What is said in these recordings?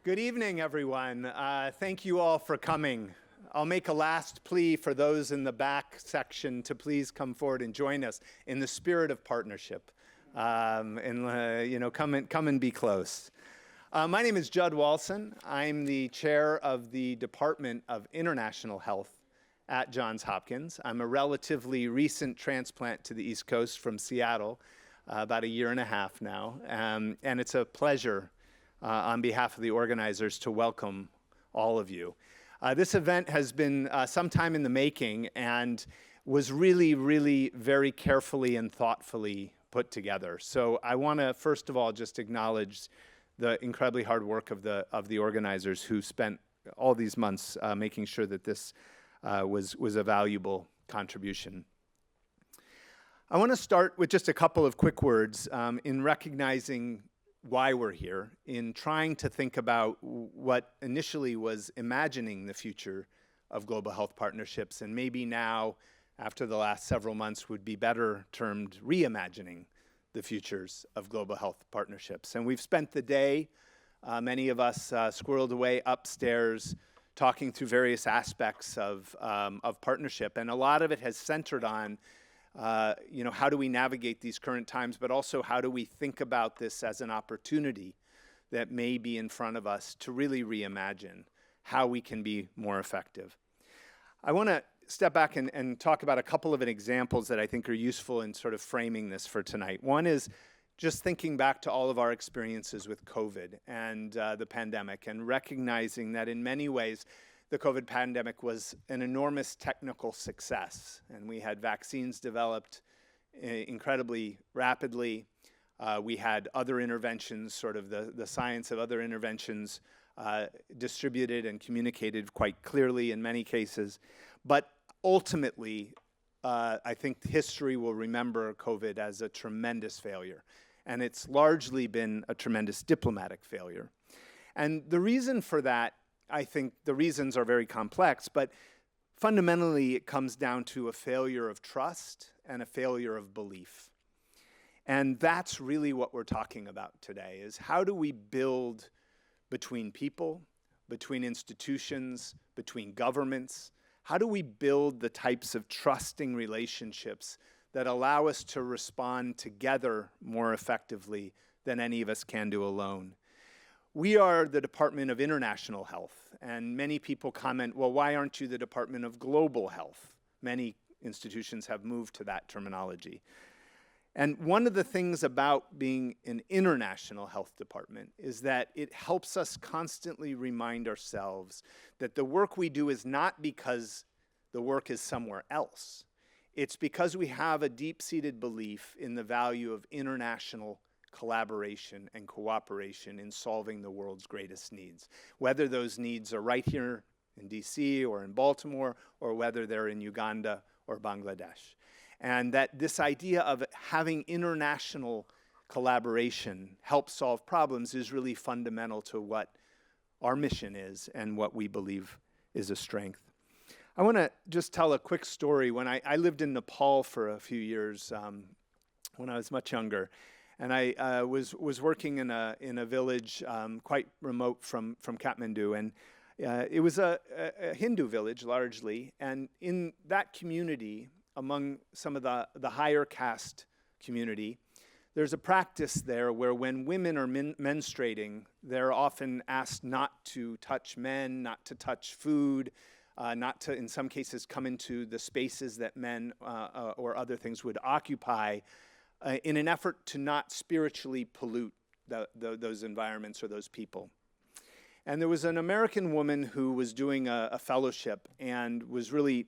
Good evening, everyone. Thank you all for coming. I'll make a last plea for those in the back section to please come forward and join us in the spirit of partnership. Come and be close. My name is Judd Walson. I'm the chair of the Department of International Health at Johns Hopkins. I'm a relatively recent transplant to the East Coast from Seattle, about a year and a half now, and it's a pleasure on behalf of the organizers to welcome all of you. This event has been some time in the making and was really very carefully and thoughtfully put together. So I want to first of all just acknowledge the incredibly hard work of the organizers who spent all these months making sure that this was a valuable contribution. I want to start with just a couple of quick words in recognizing why we're here, in trying to think about what initially was imagining the future of global health partnerships, and maybe now, after the last several months, would be better termed reimagining the futures of global health partnerships. And we've spent the day, many of us squirreled away upstairs, talking through various aspects of partnership, and a lot of it has centered on how do we navigate these current times, but also how do we think about this as an opportunity that may be in front of us to really reimagine how we can be more effective. I want to step back and talk about a couple of examples that I think are useful in sort of framing this for tonight. One is just thinking back to all of our experiences with COVID and the pandemic, and recognizing that in many ways the COVID pandemic was an enormous technical success, and we had vaccines developed incredibly rapidly. We had other interventions, sort of the science of other interventions distributed and communicated quite clearly in many cases. But ultimately, I think history will remember COVID as a tremendous failure, and it's largely been a tremendous diplomatic failure. And the reason for that, I think the reasons are very complex, but fundamentally it comes down to a failure of trust and a failure of belief. And that's really what we're talking about today, is how do we build between people, between institutions, between governments? How do we build the types of trusting relationships that allow us to respond together more effectively than any of us can do alone? We are the Department of International Health, and many people comment, well, why aren't you the Department of Global Health? Many institutions have moved to that terminology. And one of the things about being an international health department is that it helps us constantly remind ourselves that the work we do is not because the work is somewhere else. It's because we have a deep-seated belief in the value of international collaboration and cooperation in solving the world's greatest needs, whether those needs are right here in DC or in Baltimore, or whether they're in Uganda or Bangladesh. And that this idea of having international collaboration help solve problems is really fundamental to what our mission is and what we believe is a strength. I want to just tell a quick story. When I lived in Nepal for a few years when I was much younger, and I was working in a village quite remote from Kathmandu, and it was a Hindu village largely. And in that community, among some of the higher caste community, there's a practice there where when women are menstruating, they're often asked not to touch men, not to touch food, not to, in some cases, come into the spaces that men or other things would occupy, in an effort to not spiritually pollute those environments or those people. And there was an American woman who was doing a fellowship and was really,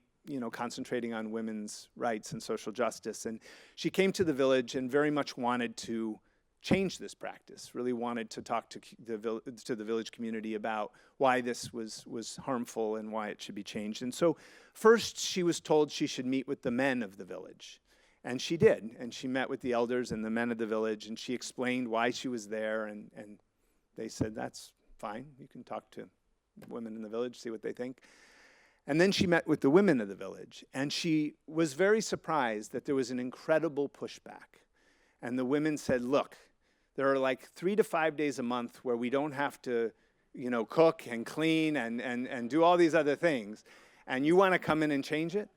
concentrating on women's rights and social justice. And she came to the village and very much wanted to change this practice, really wanted to talk to the village community about why this was harmful and why it should be changed. And so first she was told she should meet with the men of the village. And she did, and she met with the elders and the men of the village, and she explained why she was there, and they said, that's fine, you can talk to women in the village, see what they think. And then she met with the women of the village, and she was very surprised that there was an incredible pushback. And the women said, look, there are like 3 to 5 days a month where we don't have to cook and clean and do all these other things, and you want to come in and change it.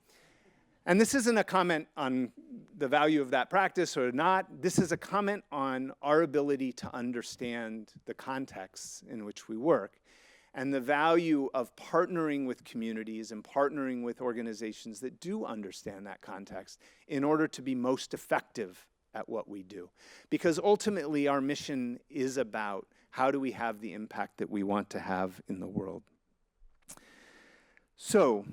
And this isn't a comment on the value of that practice or not. This is a comment on our ability to understand the contexts in which we work and the value of partnering with communities and partnering with organizations that do understand that context in order to be most effective at what we do. Because ultimately, our mission is about how do we have the impact that we want to have in the world. So,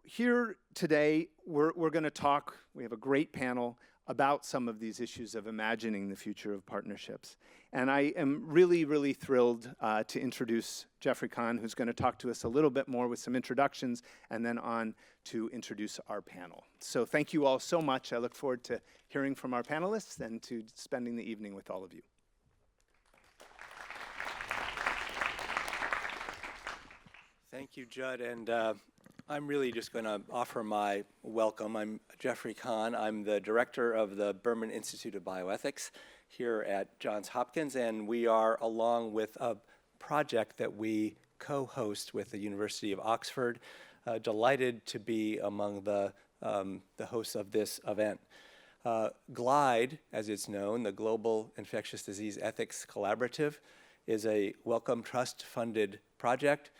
here today, we're going to talk, we have a great panel about some of these issues of imagining the future of partnerships. And I am really, really thrilled to introduce Jeffrey Kahn, who's going to talk to us a little bit more with some introductions, and then on to introduce our panel. So thank you all so much. I look forward to hearing from our panelists and to spending the evening with all of you. Thank you, Judd, and I'm really just going to offer my welcome. I'm Jeffrey Kahn. I'm the director of the Berman Institute of Bioethics here at Johns Hopkins, and we are, along with a project that we co-host with the University of Oxford, delighted to be among the hosts of this event. GLIDE, as it's known, the Global Infectious Disease Ethics Collaborative, is a Wellcome Trust-funded project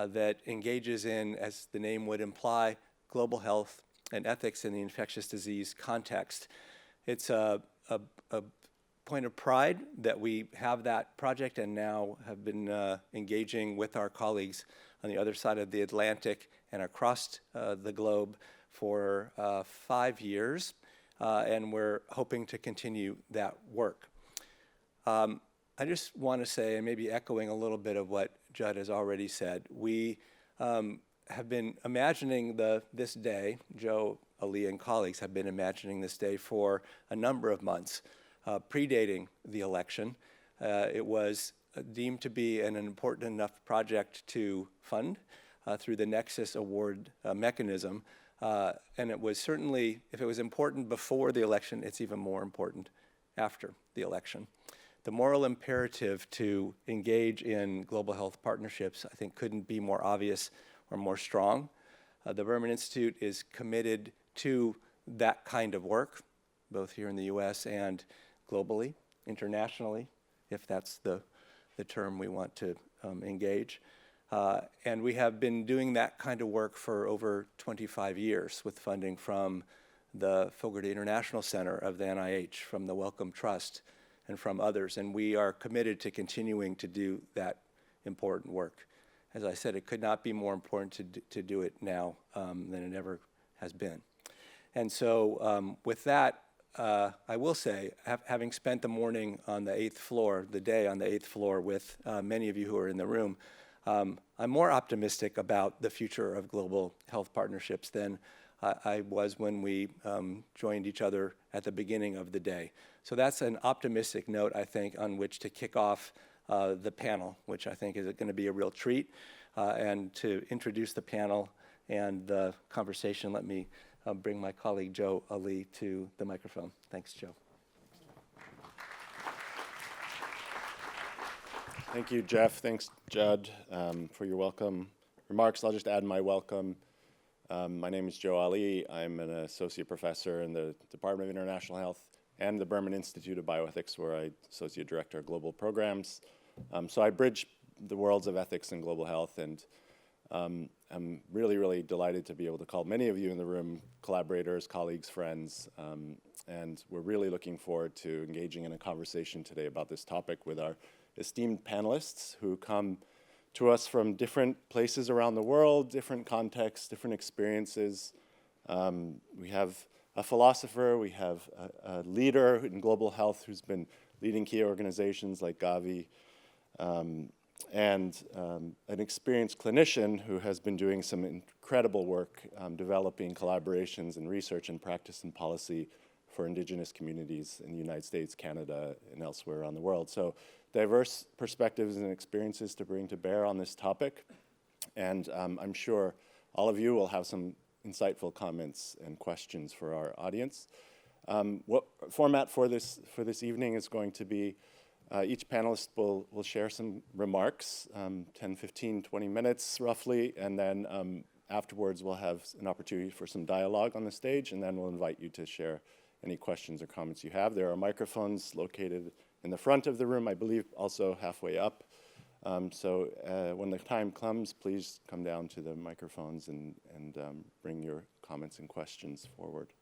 that engages in, as the name would imply, global health and ethics in the infectious disease context. It's a point of pride that we have that project and now have been engaging with our colleagues on the other side of the Atlantic and across the globe for 5 years, and we're hoping to continue that work. I just want to say, and maybe echoing a little bit of what Judd has already said, we have been imagining this day, Joe, Ali, and colleagues have been imagining this day for a number of months, predating the election. It was deemed to be an important enough project to fund through the Nexus Award mechanism, and it was certainly, if it was important before the election, it's even more important after the election. The moral imperative to engage in global health partnerships, I think, couldn't be more obvious or more strong. The Berman Institute is committed to that kind of work, both here in the US and globally, internationally, if that's the term we want to engage. And we have been doing that kind of work for over 25 years with funding from the Fogarty International Center of the NIH, from the Wellcome Trust, and from others, and we are committed to continuing to do that important work. As I said, it could not be more important to do it now than it ever has been. And so with that, I will say, having spent the morning on the 8th floor, the day on the 8th floor with many of you who are in the room, I'm more optimistic about the future of global health partnerships than I was when we joined each other at the beginning of the day. So that's an optimistic note, I think, on which to kick off the panel, which I think is going to be a real treat. And to introduce the panel and the conversation, let me bring my colleague Joe Ali to the microphone. Thanks, Joe. Thank you, Jeff. Thanks, Judd, for your welcome remarks. I'll just add my welcome. My name is Joe Ali. I'm an associate professor in the Department of International Health and the Berman Institute of Bioethics, where I associate director of global programs. So I bridge the worlds of ethics and global health, and I'm really, really delighted to be able to call many of you in the room collaborators, colleagues, friends, and we're really looking forward to engaging in a conversation today about this topic with our esteemed panelists who come to us from different places around the world, different contexts, different experiences. We have a philosopher, we have a leader in global health who's been leading key organizations like Gavi, and an experienced clinician who has been doing some incredible work developing collaborations in research and practice and policy for indigenous communities in the United States, Canada, and elsewhere around the world. So diverse perspectives and experiences to bring to bear on this topic. And I'm sure all of you will have some insightful comments and questions for our audience. What format for this evening is going to be Each panelist will share some remarks, 10, 15, 20 minutes roughly, and then afterwards we'll have an opportunity for some dialogue on the stage, and then we'll invite you to share any questions or comments you have. There are microphones located in the front of the room, I believe also halfway up. So when the time comes, please come down to the microphones and bring your comments and questions forward.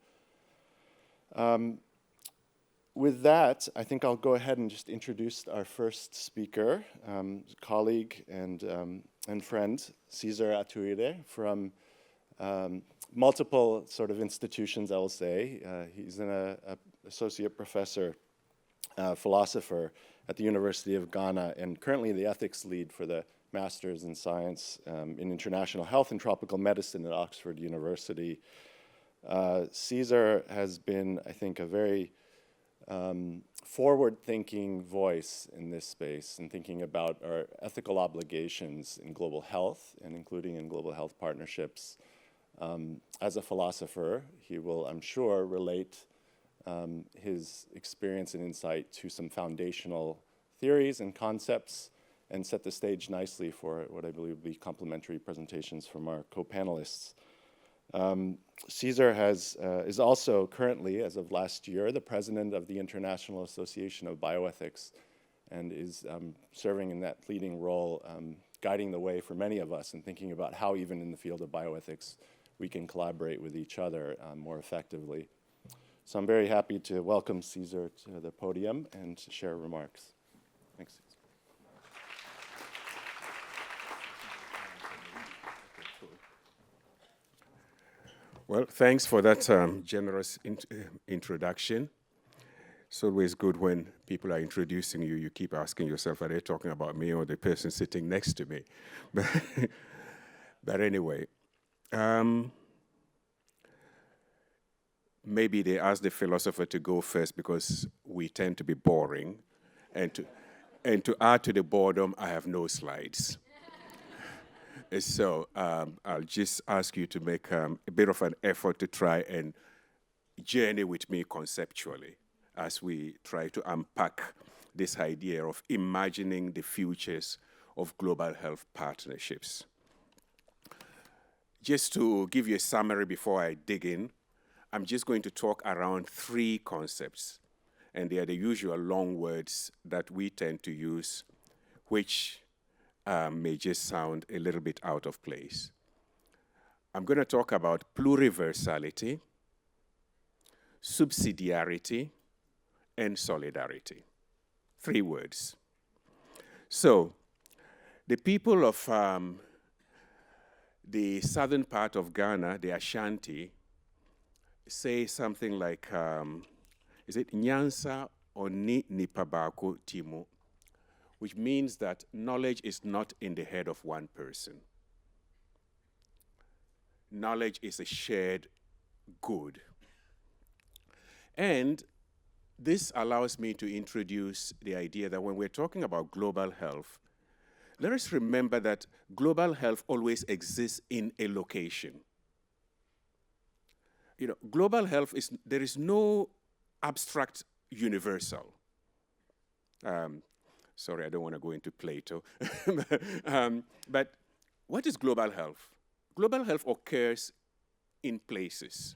With that, I think I'll go ahead and just introduce our first speaker, colleague and friend, Cesar Atuire, from multiple sort of institutions, I will say. He's an associate professor, philosopher at the University of Ghana, and currently the ethics lead for the Masters in Science in International Health and Tropical Medicine at Oxford University. Cesar has been, I think, a very forward-thinking voice in this space and thinking about our ethical obligations in global health and including in global health partnerships. As a philosopher, he will, I'm sure, relate his experience and insight to some foundational theories and concepts and set the stage nicely for what I believe will be complementary presentations from our co-panelists. Cesar is also currently, as of last year, the president of the International Association of Bioethics and is serving in that leading role, guiding the way for many of us and thinking about how even in the field of bioethics we can collaborate with each other more effectively. So I'm very happy to welcome Cesar to the podium and to share remarks. Thanks, Cesar. Well, thanks for that generous introduction. It's always good when people are introducing you, you keep asking yourself, are they talking about me or the person sitting next to me? But anyway, maybe they asked the philosopher to go first because we tend to be boring. And to add to the boredom, I have no slides. So I'll just ask you to make a bit of an effort to try and journey with me conceptually as we try to unpack this idea of imagining the futures of global health partnerships. Just to give you a summary before I dig in, I'm just going to talk around three concepts, and they are the usual long words that we tend to use, which may just sound a little bit out of place. I'm going to talk about pluriversality, subsidiarity, and solidarity. 3 words. So, the people of the southern part of Ghana, the Ashanti, say something like, is it Nyansa Oni Nipabako Timu? Which means that knowledge is not in the head of one person. Knowledge is a shared good. And this allows me to introduce the idea that when we're talking about global health, let us remember that global health always exists in a location. You know, global health there is no abstract universal. Sorry, I don't want to go into Plato. But what is global health? Global health occurs in places.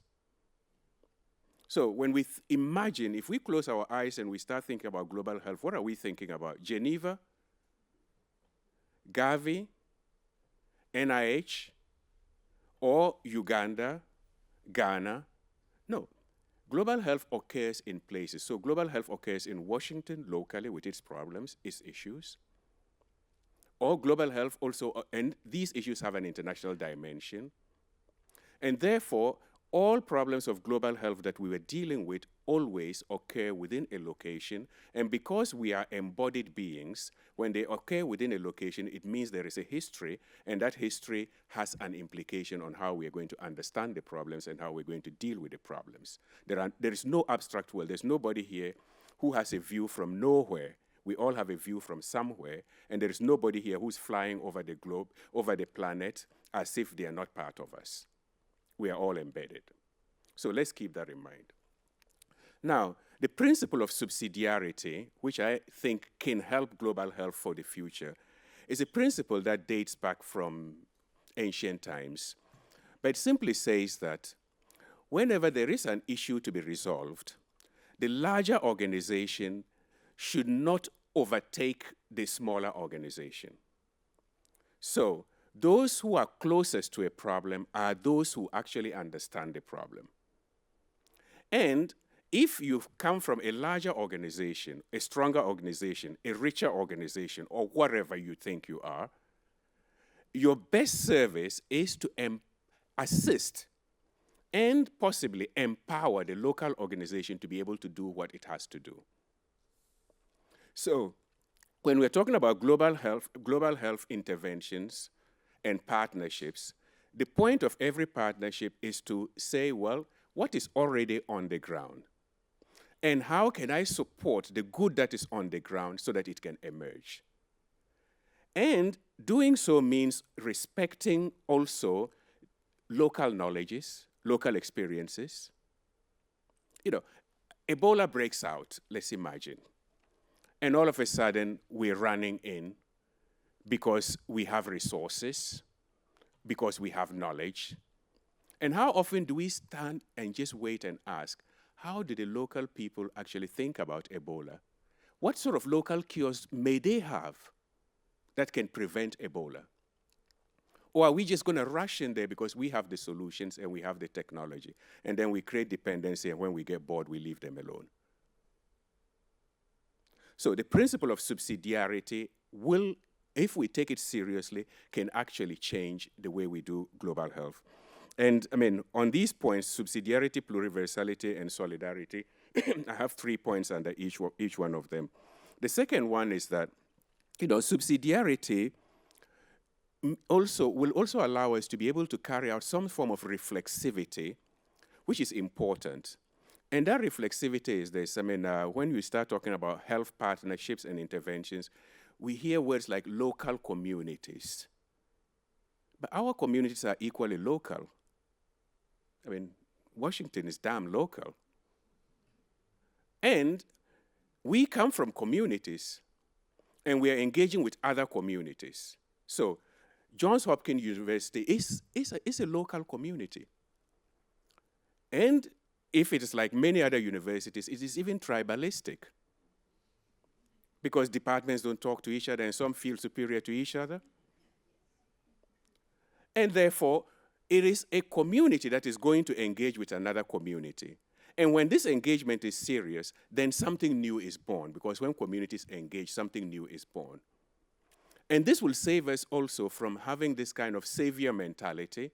So when we imagine, if we close our eyes and we start thinking about global health, what are we thinking about? Geneva, Gavi, NIH, or Uganda, Ghana? No. Global health occurs in places. So global health occurs in Washington locally with its problems, its issues. Or global health also, and these issues have an international dimension. And therefore, all problems of global health that we were dealing with always occur within a location. And because we are embodied beings, when they occur within a location, it means there is a history, and that history has an implication on how we are going to understand the problems and how we're going to deal with the problems. There is no abstract world. There's nobody here who has a view from nowhere. We all have a view from somewhere, and there is nobody here who's flying over the globe, over the planet, as if they are not part of us. We are all embedded. So let's keep that in mind. Now, the principle of subsidiarity, which I think can help global health for the future, is a principle that dates back from ancient times. But it simply says that whenever there is an issue to be resolved, the larger organization should not overtake the smaller organization. So those who are closest to a problem are those who actually understand the problem. And if you come from a larger organization, a stronger organization, a richer organization, or whatever you think you are, your best service is to assist and possibly empower the local organization to be able to do what it has to do. So when we're talking about global health interventions and partnerships, the point of every partnership is to say, well, what is already on the ground? And how can I support the good that is on the ground so that it can emerge? And doing so means respecting also local knowledges, local experiences. You know, Ebola breaks out, let's imagine. And all of a sudden, we're running in because we have resources, because we have knowledge. And how often do we stand and just wait and ask, how do the local people actually think about Ebola? What sort of local cures may they have that can prevent Ebola? Or are we just going to rush in there because we have the solutions and we have the technology, and then we create dependency, and when we get bored, we leave them alone? So the principle of subsidiarity will, if we take it seriously, can actually change the way we do global health. And I mean, on these points, subsidiarity, pluriversality, and solidarity, I have 3 points under each one of them. The second one is that, subsidiarity will also allow us to be able to carry out some form of reflexivity, which is important. And that reflexivity is this. I mean, when we start talking about health partnerships and interventions, we hear words like local communities. But our communities are equally local. I mean, Washington is damn local. And we come from communities, and we are engaging with other communities. So Johns Hopkins University is a local community. And if it is like many other universities, it is even tribalistic, because departments don't talk to each other and some feel superior to each other. And therefore, it is a community that is going to engage with another community. And when this engagement is serious, then something new is born, because when communities engage, something new is born. And this will save us also from having this kind of savior mentality,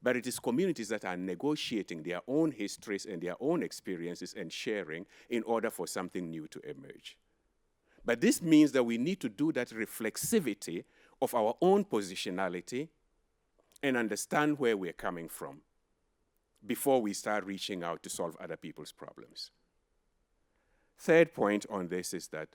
but it is communities that are negotiating their own histories and their own experiences and sharing in order for something new to emerge. But this means that we need to do that reflexivity of our own positionality and understand where we're coming from before we start reaching out to solve other people's problems. Third point on this is that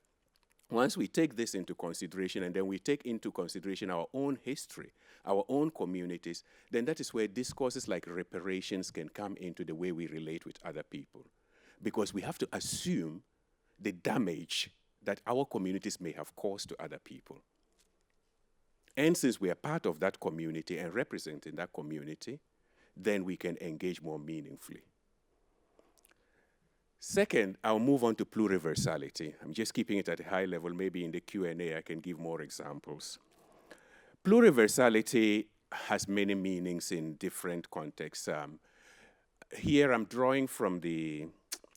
once we take this into consideration, and then we take into consideration our own history, our own communities, then that is where discourses like reparations can come into the way we relate with other people. Because we have to assume the damage that our communities may have caused to other people. And since we are part of that community and representing that community, then we can engage more meaningfully. Second, I'll move on to pluriversality. I'm just keeping it at a high level. Maybe in the Q&A I can give more examples. Pluriversality has many meanings in different contexts. Here I'm drawing from the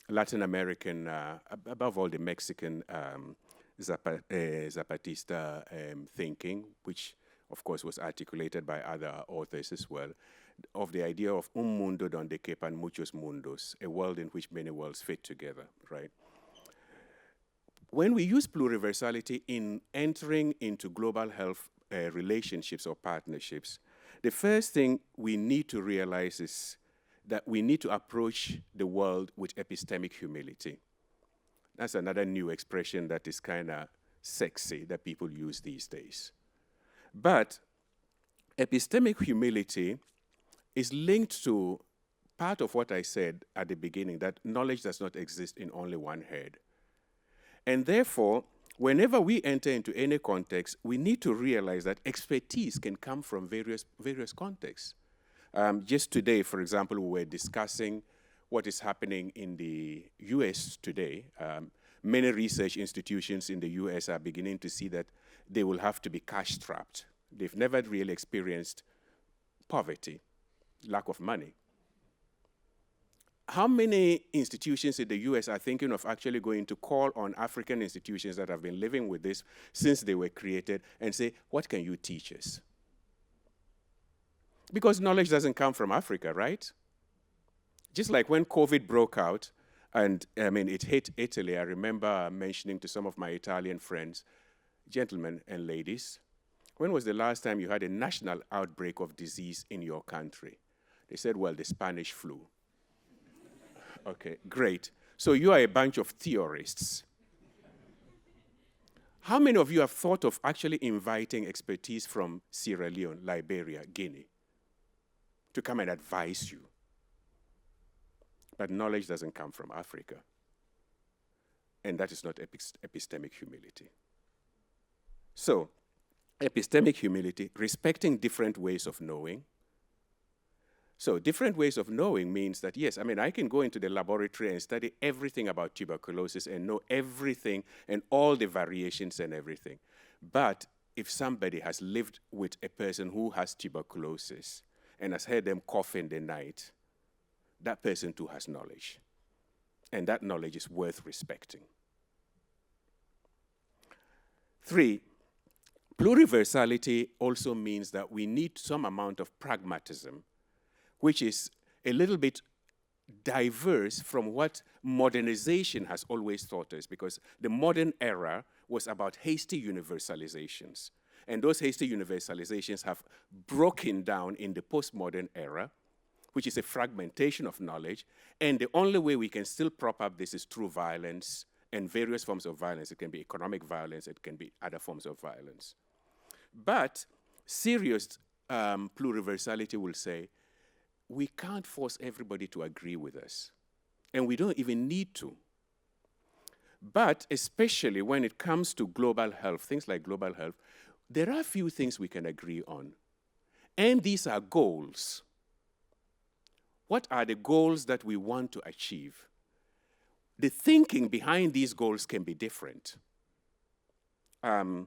Latin American, above all the Mexican Zapatista thinking, which of course was articulated by other authors as well, of the idea of un mundo donde quepan muchos mundos, a world in which many worlds fit together, right? When we use pluriversality in entering into global health relationships or partnerships, the first thing we need to realize is that we need to approach the world with epistemic humility. That's another new expression that is kind of sexy that people use these days. But epistemic humility is linked to part of what I said at the beginning, that knowledge does not exist in only one head. And therefore, whenever we enter into any context, we need to realize that expertise can come from various contexts. Just today, for example, we were discussing what is happening in the US today. Many research institutions in the US are beginning to see that they will have to be cash-strapped. They've never really experienced poverty, lack of money. How many institutions in the US are thinking of actually going to call on African institutions that have been living with this since they were created and say, what can you teach us? Because knowledge doesn't come from Africa, right? Just like when COVID broke out, and it hit Italy, I remember mentioning to some of my Italian friends, gentlemen and ladies, when was the last time you had a national outbreak of disease in your country? They said, well, the Spanish flu. Okay, great. So you are a bunch of theorists. How many of you have thought of actually inviting expertise from Sierra Leone, Liberia, Guinea, to come and advise you? But knowledge doesn't come from Africa. And that is not epistemic humility. So, epistemic humility, respecting different ways of knowing. So different ways of knowing means that, yes, I can go into the laboratory and study everything about tuberculosis and know everything and all the variations and everything. But if somebody has lived with a person who has tuberculosis and has heard them cough in the night, that person too has knowledge. And that knowledge is worth respecting. 3, pluriversality also means that we need some amount of pragmatism, which is a little bit diverse from what modernization has always taught us, because the modern era was about hasty universalizations. And those hasty universalizations have broken down in the postmodern era, which is a fragmentation of knowledge. And the only way we can still prop up this is through violence and various forms of violence. It can be economic violence, it can be other forms of violence. But serious pluriversality will say, we can't force everybody to agree with us. And we don't even need to. But especially when it comes to global health, things like global health, there are a few things we can agree on. And these are goals. What are the goals that we want to achieve? The thinking behind these goals can be different. One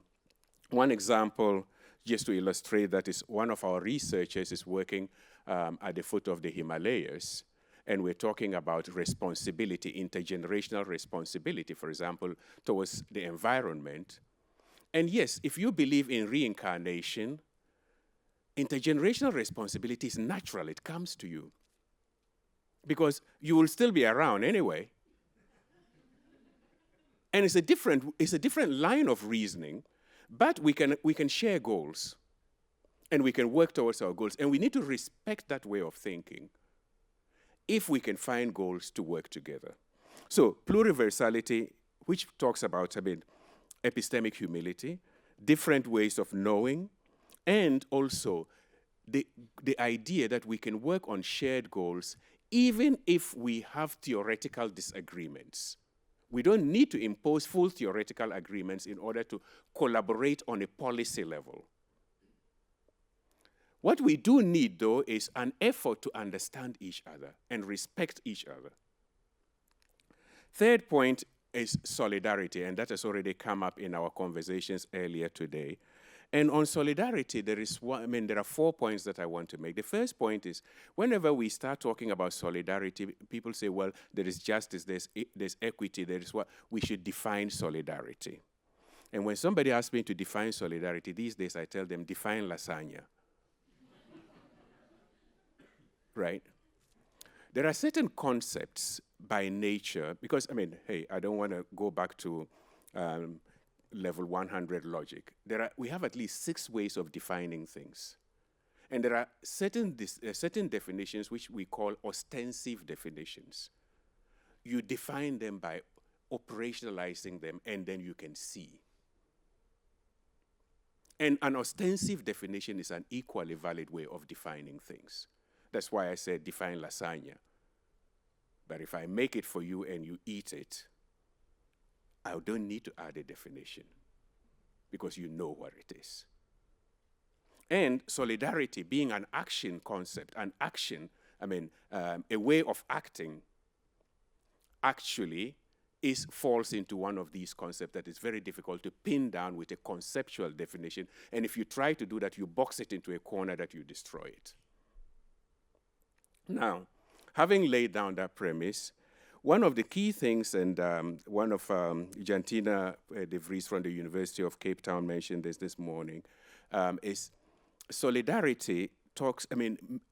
example, just to illustrate that, is one of our researchers is working at the foot of the Himalayas, and we're talking about responsibility, intergenerational responsibility, for example, towards the environment. And yes, if you believe in reincarnation, intergenerational responsibility is natural, it comes to you. Because you will still be around anyway. And it's a different line of reasoning, but we can share goals. And we can work towards our goals. And we need to respect that way of thinking if we can find goals to work together. So pluriversality, which talks about epistemic humility, different ways of knowing, and also the idea that we can work on shared goals even if we have theoretical disagreements. We don't need to impose full theoretical agreements in order to collaborate on a policy level. What we do need, though, is an effort to understand each other and respect each other. Third point is solidarity, and that has already come up in our conversations earlier today. And on solidarity, there are 4 points that I want to make. The first point is, whenever we start talking about solidarity, people say, well, there is justice, there's equity, there is what we should define solidarity. And when somebody asks me to define solidarity, these days I tell them, define lasagna. Right? There are certain concepts by nature, because, I don't want to go back to level 100 logic. We have at least 6 ways of defining things. And there are certain definitions which we call ostensive definitions. You define them by operationalizing them, and then you can see. And an ostensive definition is an equally valid way of defining things. That's why I said define lasagna. But if I make it for you and you eat it, I don't need to add a definition because you know what it is. And solidarity being an action concept, an action, a way of acting, actually falls into one of these concepts that is very difficult to pin down with a conceptual definition. And if you try to do that, you box it into a corner that you destroy it. Now, having laid down that premise, one of the key things, and one of Jantina de Vries from the University of Cape Town mentioned this morning, is solidarity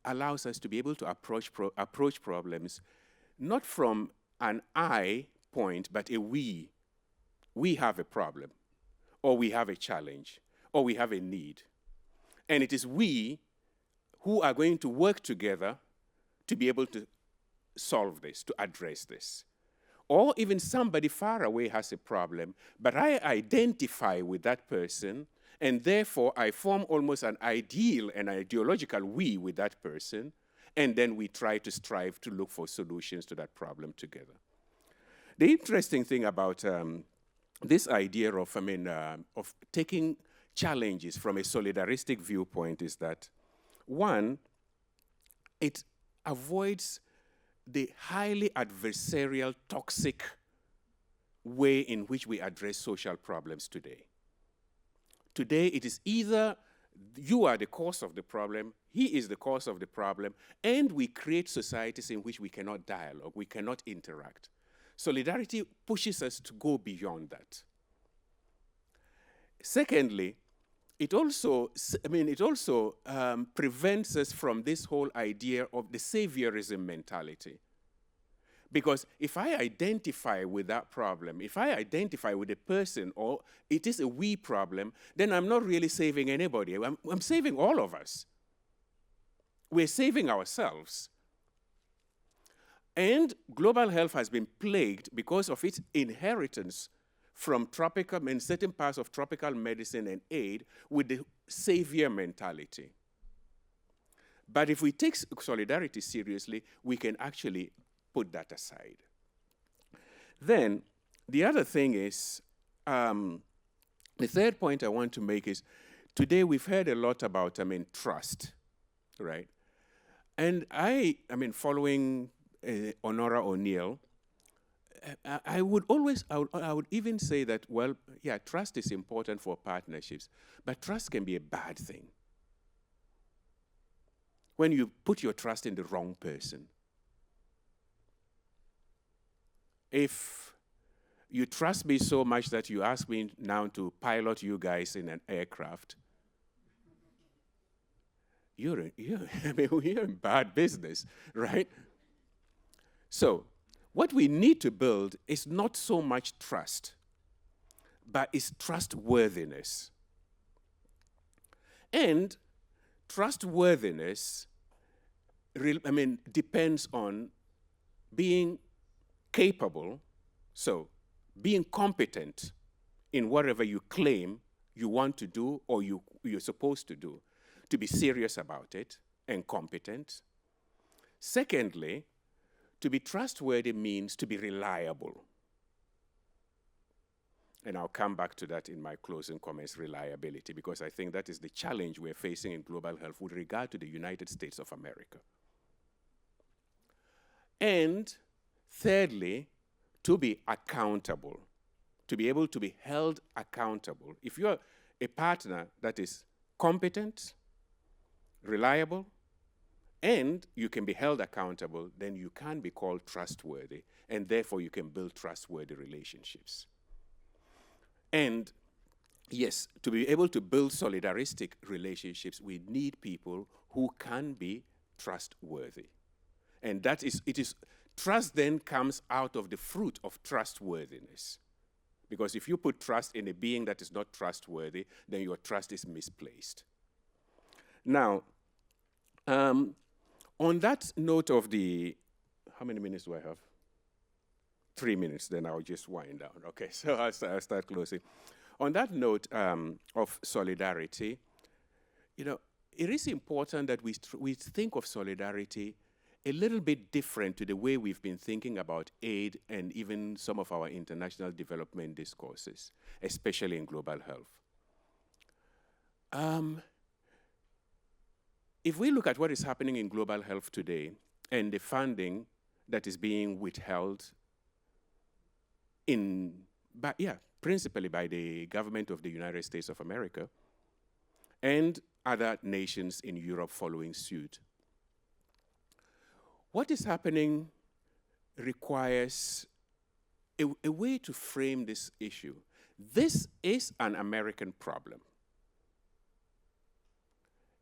allows us to be able to approach problems not from an I point, but a we. We have a problem, or we have a challenge, or we have a need. And it is we who are going to work together to be able to solve this, to address this. Or even somebody far away has a problem, but I identify with that person, and therefore I form almost an ideal and ideological we with that person, and then we try to strive to look for solutions to that problem together. The interesting thing about this idea of taking challenges from a solidaristic viewpoint is that, one, it avoids the highly adversarial, toxic way in which we address social problems today. Today, it is either you are the cause of the problem, he is the cause of the problem, and we create societies in which we cannot dialogue, we cannot interact. Solidarity pushes us to go beyond that. Secondly, it also prevents us from this whole idea of the saviorism mentality. Because if I identify with that problem, if I identify with a person, or it is a we problem, then I'm not really saving anybody. I'm saving all of us. We're saving ourselves. And global health has been plagued because of its inheritance from tropical and certain parts of tropical medicine and aid with the savior mentality. But if we take solidarity seriously, we can actually put that aside. Then, the other thing is, the third point I want to make is, today we've heard a lot about, trust, right? And following Honora O'Neill, I would even say that, well, yeah, trust is important for partnerships, but trust can be a bad thing. When you put your trust in the wrong person. If you trust me so much that you ask me now to pilot you guys in an aircraft, you're in bad business, right? So, what we need to build is not so much trust, but is trustworthiness. And trustworthiness, depends on being capable, so being competent in whatever you claim you want to do or you're supposed to do, to be serious about it and competent. Secondly, to be trustworthy means to be reliable. And I'll come back to that in my closing comments, reliability, because I think that is the challenge we're facing in global health with regard to the United States of America. And thirdly, to be accountable, to be able to be held accountable. If you're a partner that is competent, reliable, and you can be held accountable, then you can be called trustworthy, and therefore you can build trustworthy relationships. And yes, to be able to build solidaristic relationships, we need people who can be trustworthy. And trust then comes out of the fruit of trustworthiness. Because if you put trust in a being that is not trustworthy, then your trust is misplaced. Now, on that note of how many minutes do I have? 3 minutes, then I'll just wind down. Okay, so I'll start closing. On that note of solidarity, it is important that we think of solidarity a little bit different to the way we've been thinking about aid and even some of our international development discourses, especially in global health. If we look at what is happening in global health today and the funding that is being withheld principally by the government of the United States of America and other nations in Europe following suit, what is happening requires a way to frame this issue. This is an American problem.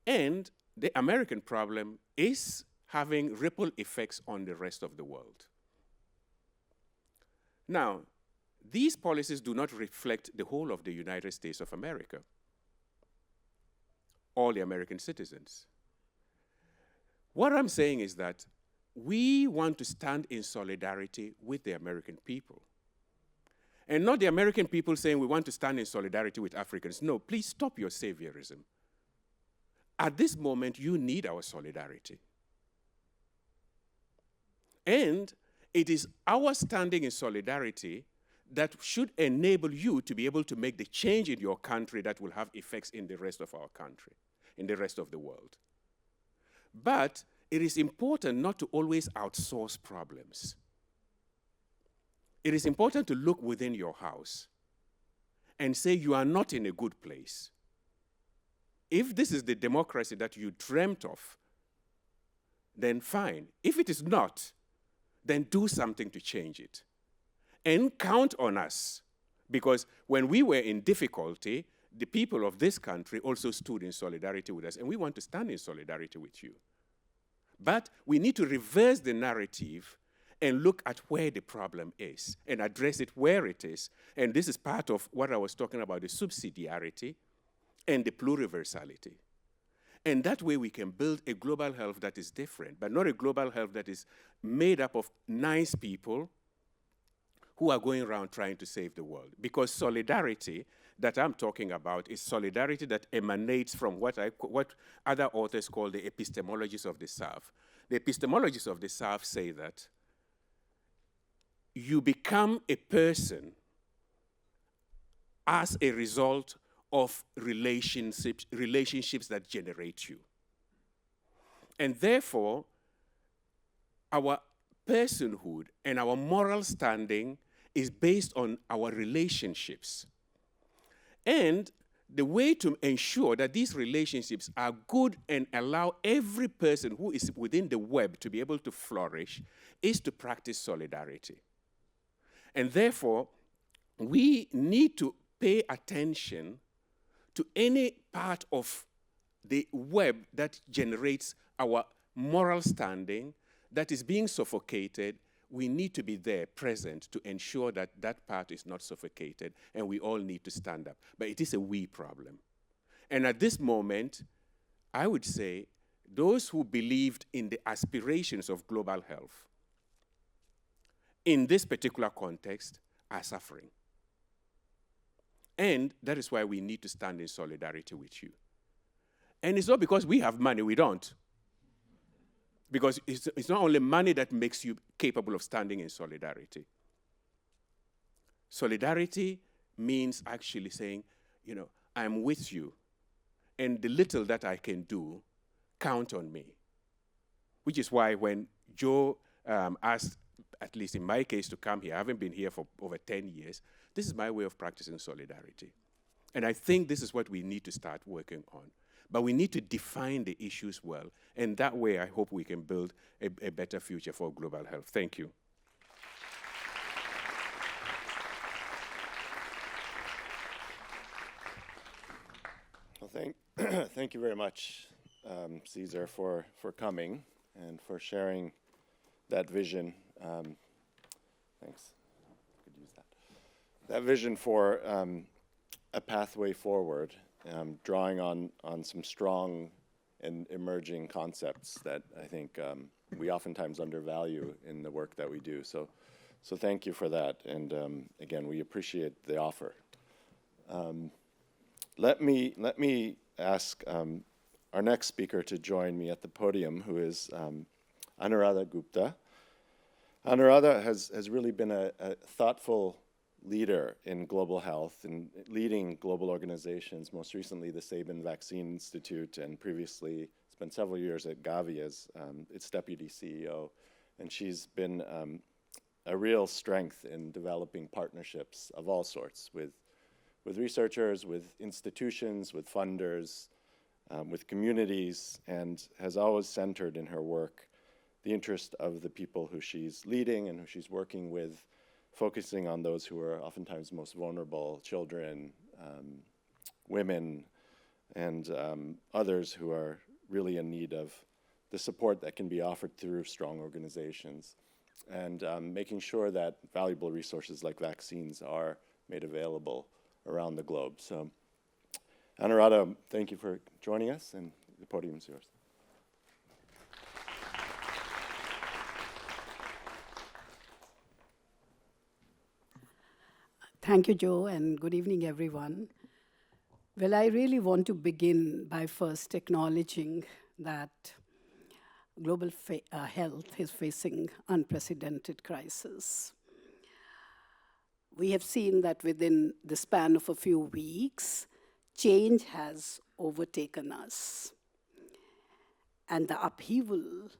And the American problem is having ripple effects on the rest of the world. Now, these policies do not reflect the whole of the United States of America, all the American citizens. What I'm saying is that we want to stand in solidarity with the American people. And not the American people saying we want to stand in solidarity with Africans. No, please stop your saviorism. At this moment, you need our solidarity. And it is our standing in solidarity that should enable you to be able to make the change in your country that will have effects in the rest of our country, in the rest of the world. But it is important not to always outsource problems. It is important to look within your house and say you are not in a good place. If this is the democracy that you dreamt of, then fine. If it is not, then do something to change it. And count on us, because when we were in difficulty, the people of this country also stood in solidarity with us, and we want to stand in solidarity with you. But we need to reverse the narrative and look at where the problem is and address it where it is. And this is part of what I was talking about, the subsidiarity and the pluriversality. And that way we can build a global health that is different, but not a global health that is made up of nice people who are going around trying to save the world. Because solidarity that I'm talking about is solidarity that emanates from what other authors call the epistemologies of the South. The epistemologies of the South say that you become a person as a result of relationships that generate you. And therefore, our personhood and our moral standing is based on our relationships. And the way to ensure that these relationships are good and allow every person who is within the web to be able to flourish is to practice solidarity. And therefore, we need to pay attention to any part of the web that generates our moral standing that is being suffocated. We need to be there, present, to ensure that that part is not suffocated, and we all need to stand up. But it is a we problem. And at this moment, I would say those who believed in the aspirations of global health in this particular context are suffering. And that is why we need to stand in solidarity with you. And it's not because we have money, we don't. Because it's not only money that makes you capable of standing in solidarity. Solidarity means actually saying, I'm with you, and the little that I can do, count on me. Which is why when Joe asked, at least in my case, to come here, I haven't been here for over 10 years, this is my way of practicing solidarity. And I think this is what we need to start working on. But we need to define the issues well, and that way I hope we can build a better future for global health. Thank you. Well, thank you very much, Cesar, for coming and for sharing that vision. Thanks. Could use that. That vision for a pathway forward, drawing on some strong and emerging concepts that I think we oftentimes undervalue in the work that we do. So thank you for that. And again, we appreciate the offer. Let me ask our next speaker to join me at the podium, who is Anuradha Gupta. Anuradha has really been a thoughtful leader in global health and leading global organizations, most recently the Sabin Vaccine Institute, and previously spent several years at Gavi as its deputy CEO. And she's been a real strength in developing partnerships of all sorts with researchers, with institutions, with funders, with communities, and has always centered in her work the interest of the people who she's leading and who she's working with, focusing on those who are oftentimes most vulnerable, children, women, and others who are really in need of the support that can be offered through strong organizations, and making sure that valuable resources like vaccines are made available around the globe. So, Anuradha, thank you for joining us, and the podium is yours. Thank you, Joe, and good evening, everyone. Well, I really want to begin by first acknowledging that global health is facing unprecedented crisis. We have seen that within the span of a few weeks, change has overtaken us. And the upheaval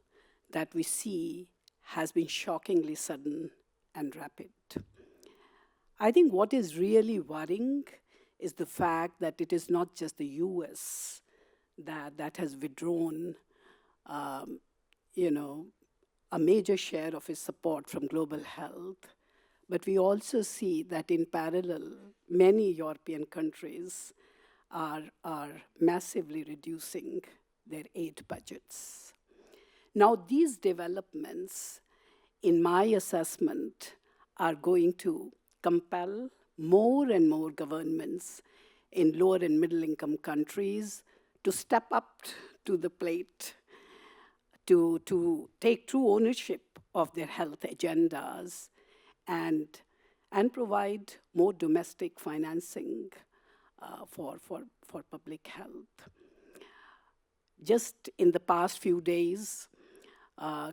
that we see has been shockingly sudden and rapid. I think what is really worrying is the fact that it is not just the US that has withdrawn, a major share of its support from global health, but we also see that in parallel, many European countries are massively reducing their aid budgets. Now, these developments, in my assessment, are going to compel more and more governments in lower and middle income countries to step up to the plate, to take true ownership of their health agendas and provide more domestic financing for public health. Just in the past few days,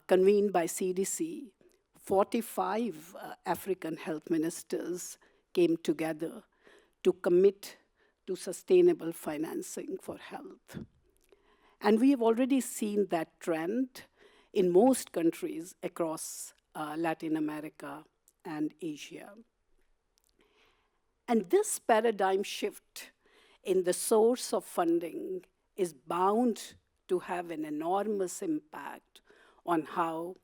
convened by CDC, 45 African health ministers came together to commit to sustainable financing for health. And we have already seen that trend in most countries across Latin America and Asia. And this paradigm shift in the source of funding is bound to have an enormous impact on how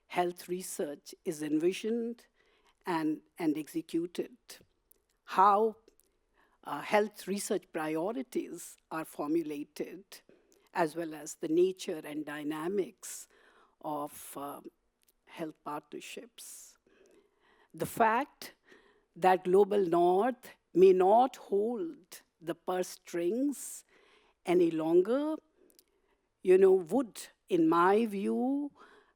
health research is envisioned and executed, how health research priorities are formulated, as well as the nature and dynamics of health partnerships. The fact that Global North may not hold the purse strings any longer, would, in my view,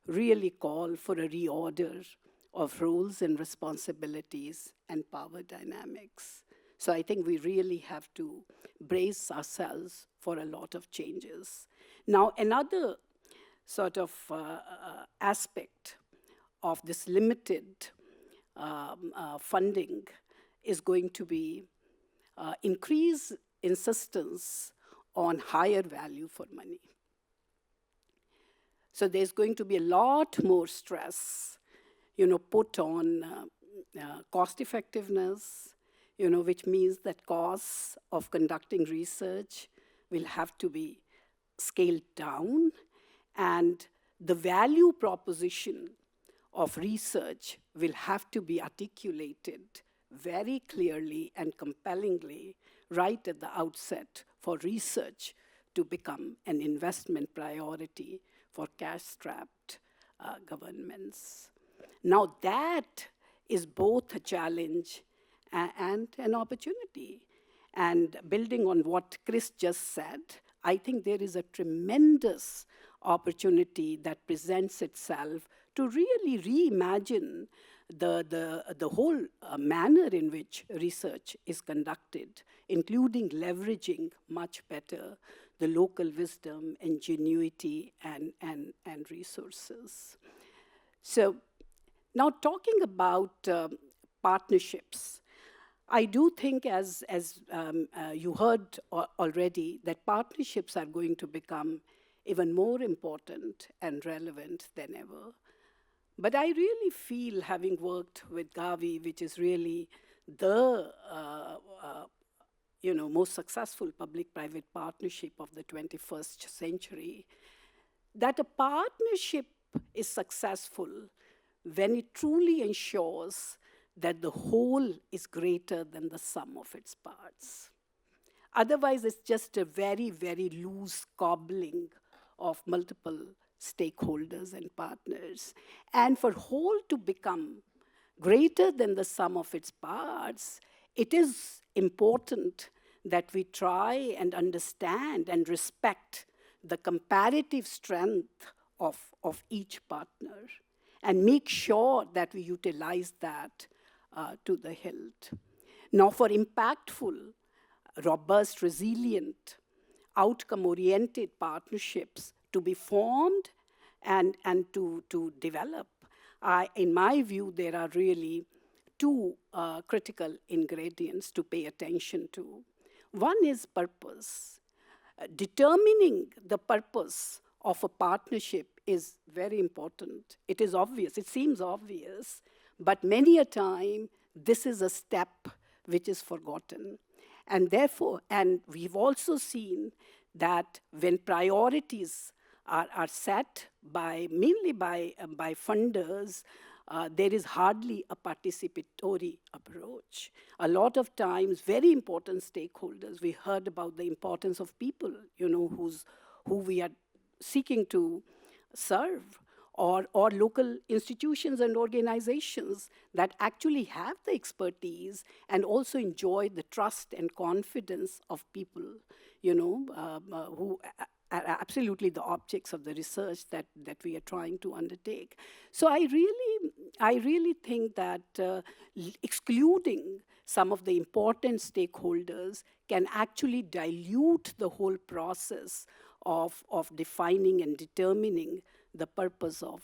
really call for a reorder of roles and responsibilities and power dynamics. So I think we really have to brace ourselves for a lot of changes. Now, another sort of aspect of this limited funding is going to be increased insistence on higher value for money. So there's going to be a lot more stress, put on cost effectiveness, which means that costs of conducting research will have to be scaled down, and the value proposition of research will have to be articulated very clearly and compellingly right at the outset for research to become an investment priority for cash-strapped governments. Now that is both a challenge and an opportunity. And building on what Chris just said, I think there is a tremendous opportunity that presents itself to really reimagine the whole manner in which research is conducted, including leveraging much better the local wisdom, ingenuity, and resources. So now talking about partnerships, I do think, as you heard already, that partnerships are going to become even more important and relevant than ever. But I really feel, having worked with Gavi, which is really the most successful public-private partnership of the 21st century, that a partnership is successful when it truly ensures that the whole is greater than the sum of its parts. Otherwise, it's just a very, very loose cobbling of multiple stakeholders and partners. And for whole to become greater than the sum of its parts, it is important that we try and understand and respect the comparative strength of each partner and make sure that we utilize that to the hilt. Now, for impactful, robust, resilient, outcome-oriented partnerships to be formed and to develop, in my view, there are really two critical ingredients to pay attention to. One is purpose. Determining the purpose of a partnership is very important. It is obvious, it seems obvious, but many a time, this is a step which is forgotten. And therefore, and we've also seen that when priorities are set mainly by funders, there is hardly a participatory approach. A lot of times, very important stakeholders, we heard about the importance of people, who we are seeking to serve, or local institutions and organizations that actually have the expertise and also enjoy the trust and confidence of people, who are absolutely the objects of the research that we are trying to undertake. So I really think that excluding some of the important stakeholders can actually dilute the whole process of defining and determining the purpose of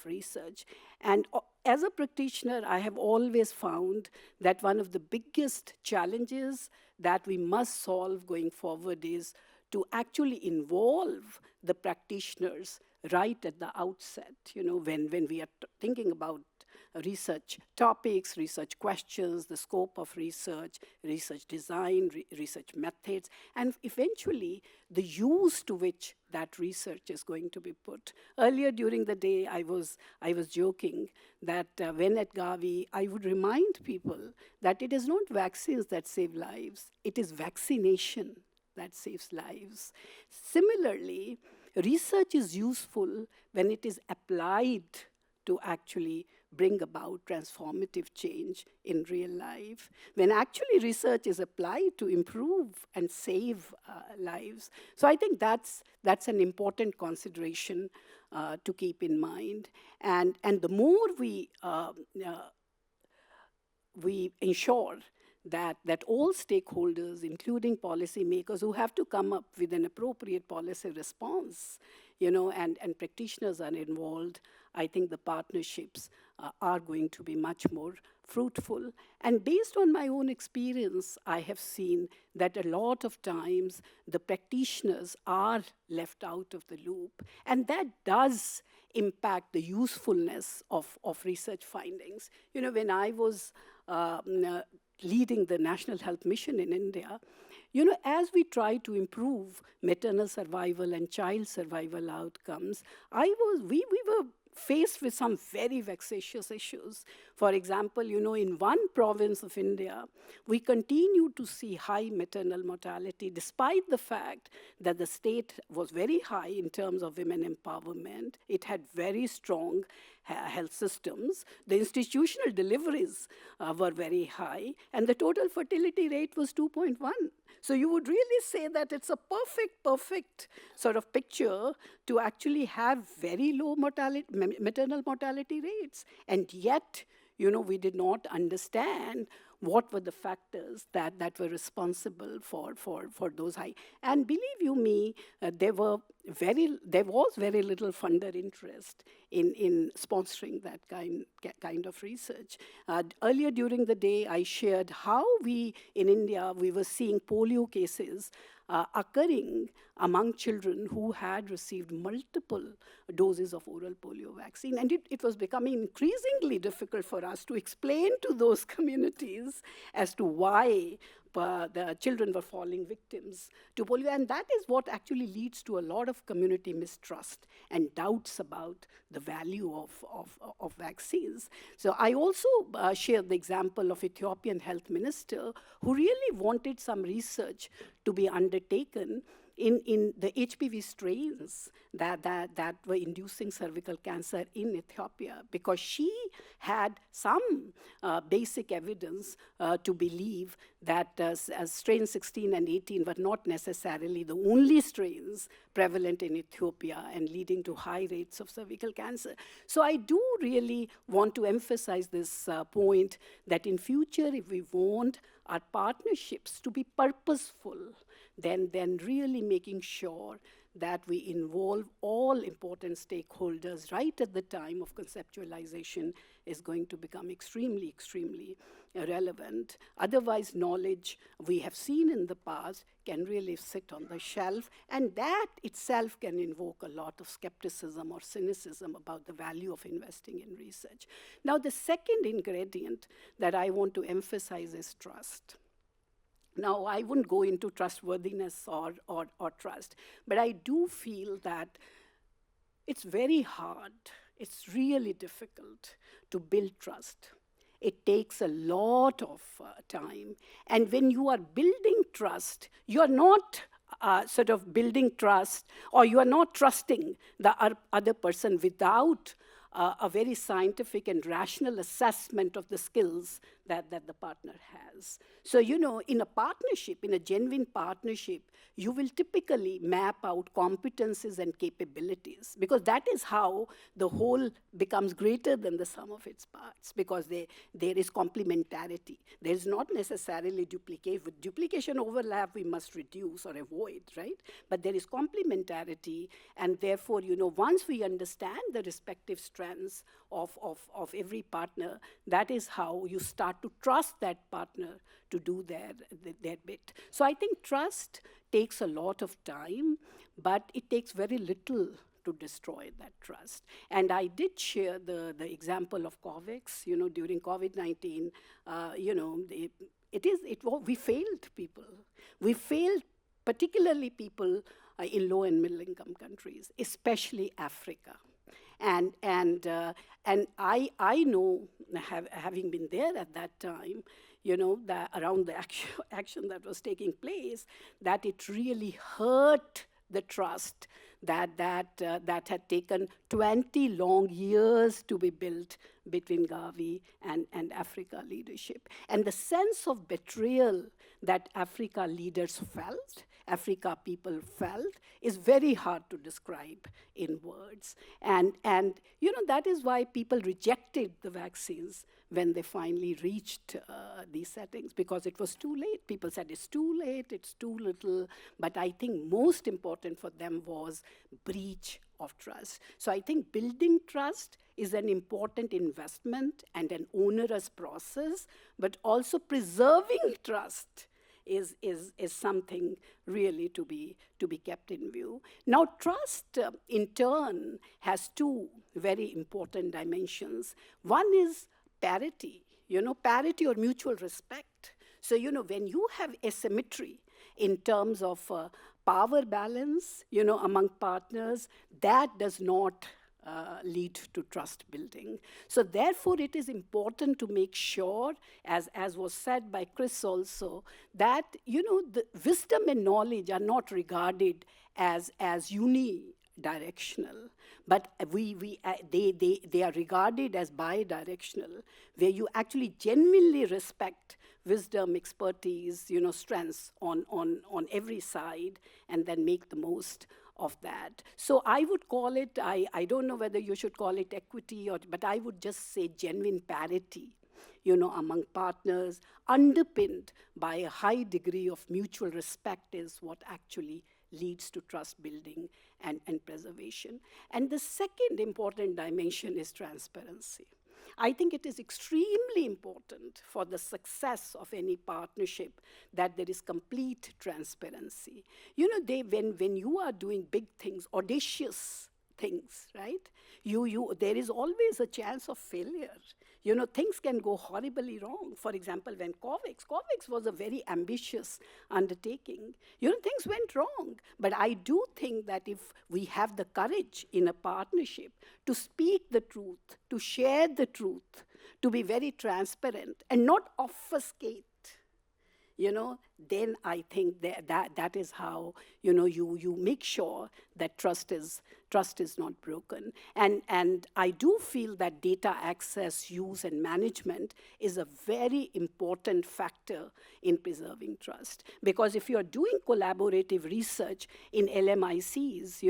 research. And as a practitioner, I have always found that one of the biggest challenges that we must solve going forward is to actually involve the practitioners right at the outset, when we are thinking about research topics, research questions, the scope of research, research design, research methods, and eventually the use to which that research is going to be put. Earlier during the day, I was joking that when at Gavi, I would remind people that it is not vaccines that save lives, it is vaccination that saves lives. Similarly, research is useful when it is applied to actually bring about transformative change in real life. When actually research is applied to improve and save lives. So I think that's an important consideration to keep in mind. And the more we ensure that all stakeholders, including policymakers who have to come up with an appropriate policy response, and practitioners are involved, I think the partnerships are going to be much more fruitful. And based on my own experience, I have seen that a lot of times the practitioners are left out of the loop, and that does impact the usefulness of research findings. When I was leading the National Health Mission in India, as we try to improve maternal survival and child survival outcomes, we were faced with some very vexatious issues. For example, in one province of India, we continue to see high maternal mortality, despite the fact that the state was very high in terms of women empowerment. It had very strong health systems. The institutional deliveries were very high, and the total fertility rate was 2.1. So you would really say that it's a perfect sort of picture to actually have very low maternal mortality rates. And yet, we did not understand what were the factors that were responsible for those high. And believe you me, there was very little funder interest in sponsoring that kind of research. Earlier during the day, I shared how in India, we were seeing polio cases occurring among children who had received multiple doses of oral polio vaccine. And it was becoming increasingly difficult for us to explain to those communities as to why the children were falling victims to polio. And that is what actually leads to a lot of community mistrust and doubts about the value of vaccines. So I also shared the example of Ethiopian health minister who really wanted some research to be undertaken in the HPV strains that were inducing cervical cancer in Ethiopia, because she had some basic evidence to believe that strains 16 and 18 were not necessarily the only strains prevalent in Ethiopia and leading to high rates of cervical cancer. So I do really want to emphasize this point that in future, if we want our partnerships to be purposeful, then really making sure that we involve all important stakeholders right at the time of conceptualization is going to become extremely relevant. Otherwise, knowledge we have seen in the past can really sit on the shelf, and that itself can invoke a lot of skepticism or cynicism about the value of investing in research. Now, the second ingredient that I want to emphasize is trust. Now, I wouldn't go into trustworthiness or trust, but I do feel that it's very hard, it's really difficult to build trust. It takes a lot of time. And when you are building trust, you're not sort of building trust, or you are not trusting the other person without a very scientific and rational assessment of the skills that the partner has. So, in a partnership, in a genuine partnership, you will typically map out competencies and capabilities, because that is how the whole becomes greater than the sum of its parts, because there is complementarity. There is not necessarily duplicate. With duplication overlap, we must reduce or avoid, right? But there is complementarity, and therefore, once we understand the respective strengths of every partner, that is how you start to trust that partner to do their bit. So I think trust takes a lot of time, but it takes very little to destroy that trust. And I did share the example of COVAX, during COVID-19, we failed people. We failed particularly people in low and middle income countries, especially Africa. And I know, having been there at that time, that around the action that was taking place, that it really hurt the trust that had taken 20 long years to be built between Gavi and Africa leadership. And the sense of betrayal that Africa leaders felt, Africa people felt, is very hard to describe in words. And that is why people rejected the vaccines when they finally reached these settings, because it was too late. People said it's too late, it's too little. But I think most important for them was breach of trust. So I think building trust is an important investment and an onerous process, but also preserving trust is something really to be kept in view. Now, trust, in turn, has two very important dimensions. One is parity, parity or mutual respect. So, when you have asymmetry in terms of power balance, among partners, that does not lead to trust building. So therefore, it is important to make sure, as was said by Chris also, that the wisdom and knowledge are not regarded as unidirectional, but they are regarded as bidirectional, where you actually genuinely respect wisdom, expertise, strengths on every side, and then make the most of that. So I would call it, I don't know whether you should call it equity, but I would just say genuine parity, among partners, underpinned by a high degree of mutual respect is what actually leads to trust building and preservation. And the second important dimension is transparency. I think it is extremely important for the success of any partnership that there is complete transparency. When you are doing big things, audacious things, right? There is always a chance of failure. Things can go horribly wrong. For example, when COVAX was a very ambitious undertaking. Things went wrong. But I do think that if we have the courage in a partnership to speak the truth, to share the truth, to be very transparent and not obfuscate, then I think that is how you make sure that trust is not broken. And I do feel that data access, use, and management is a very important factor in preserving trust. Because if you're doing collaborative research in LMICs,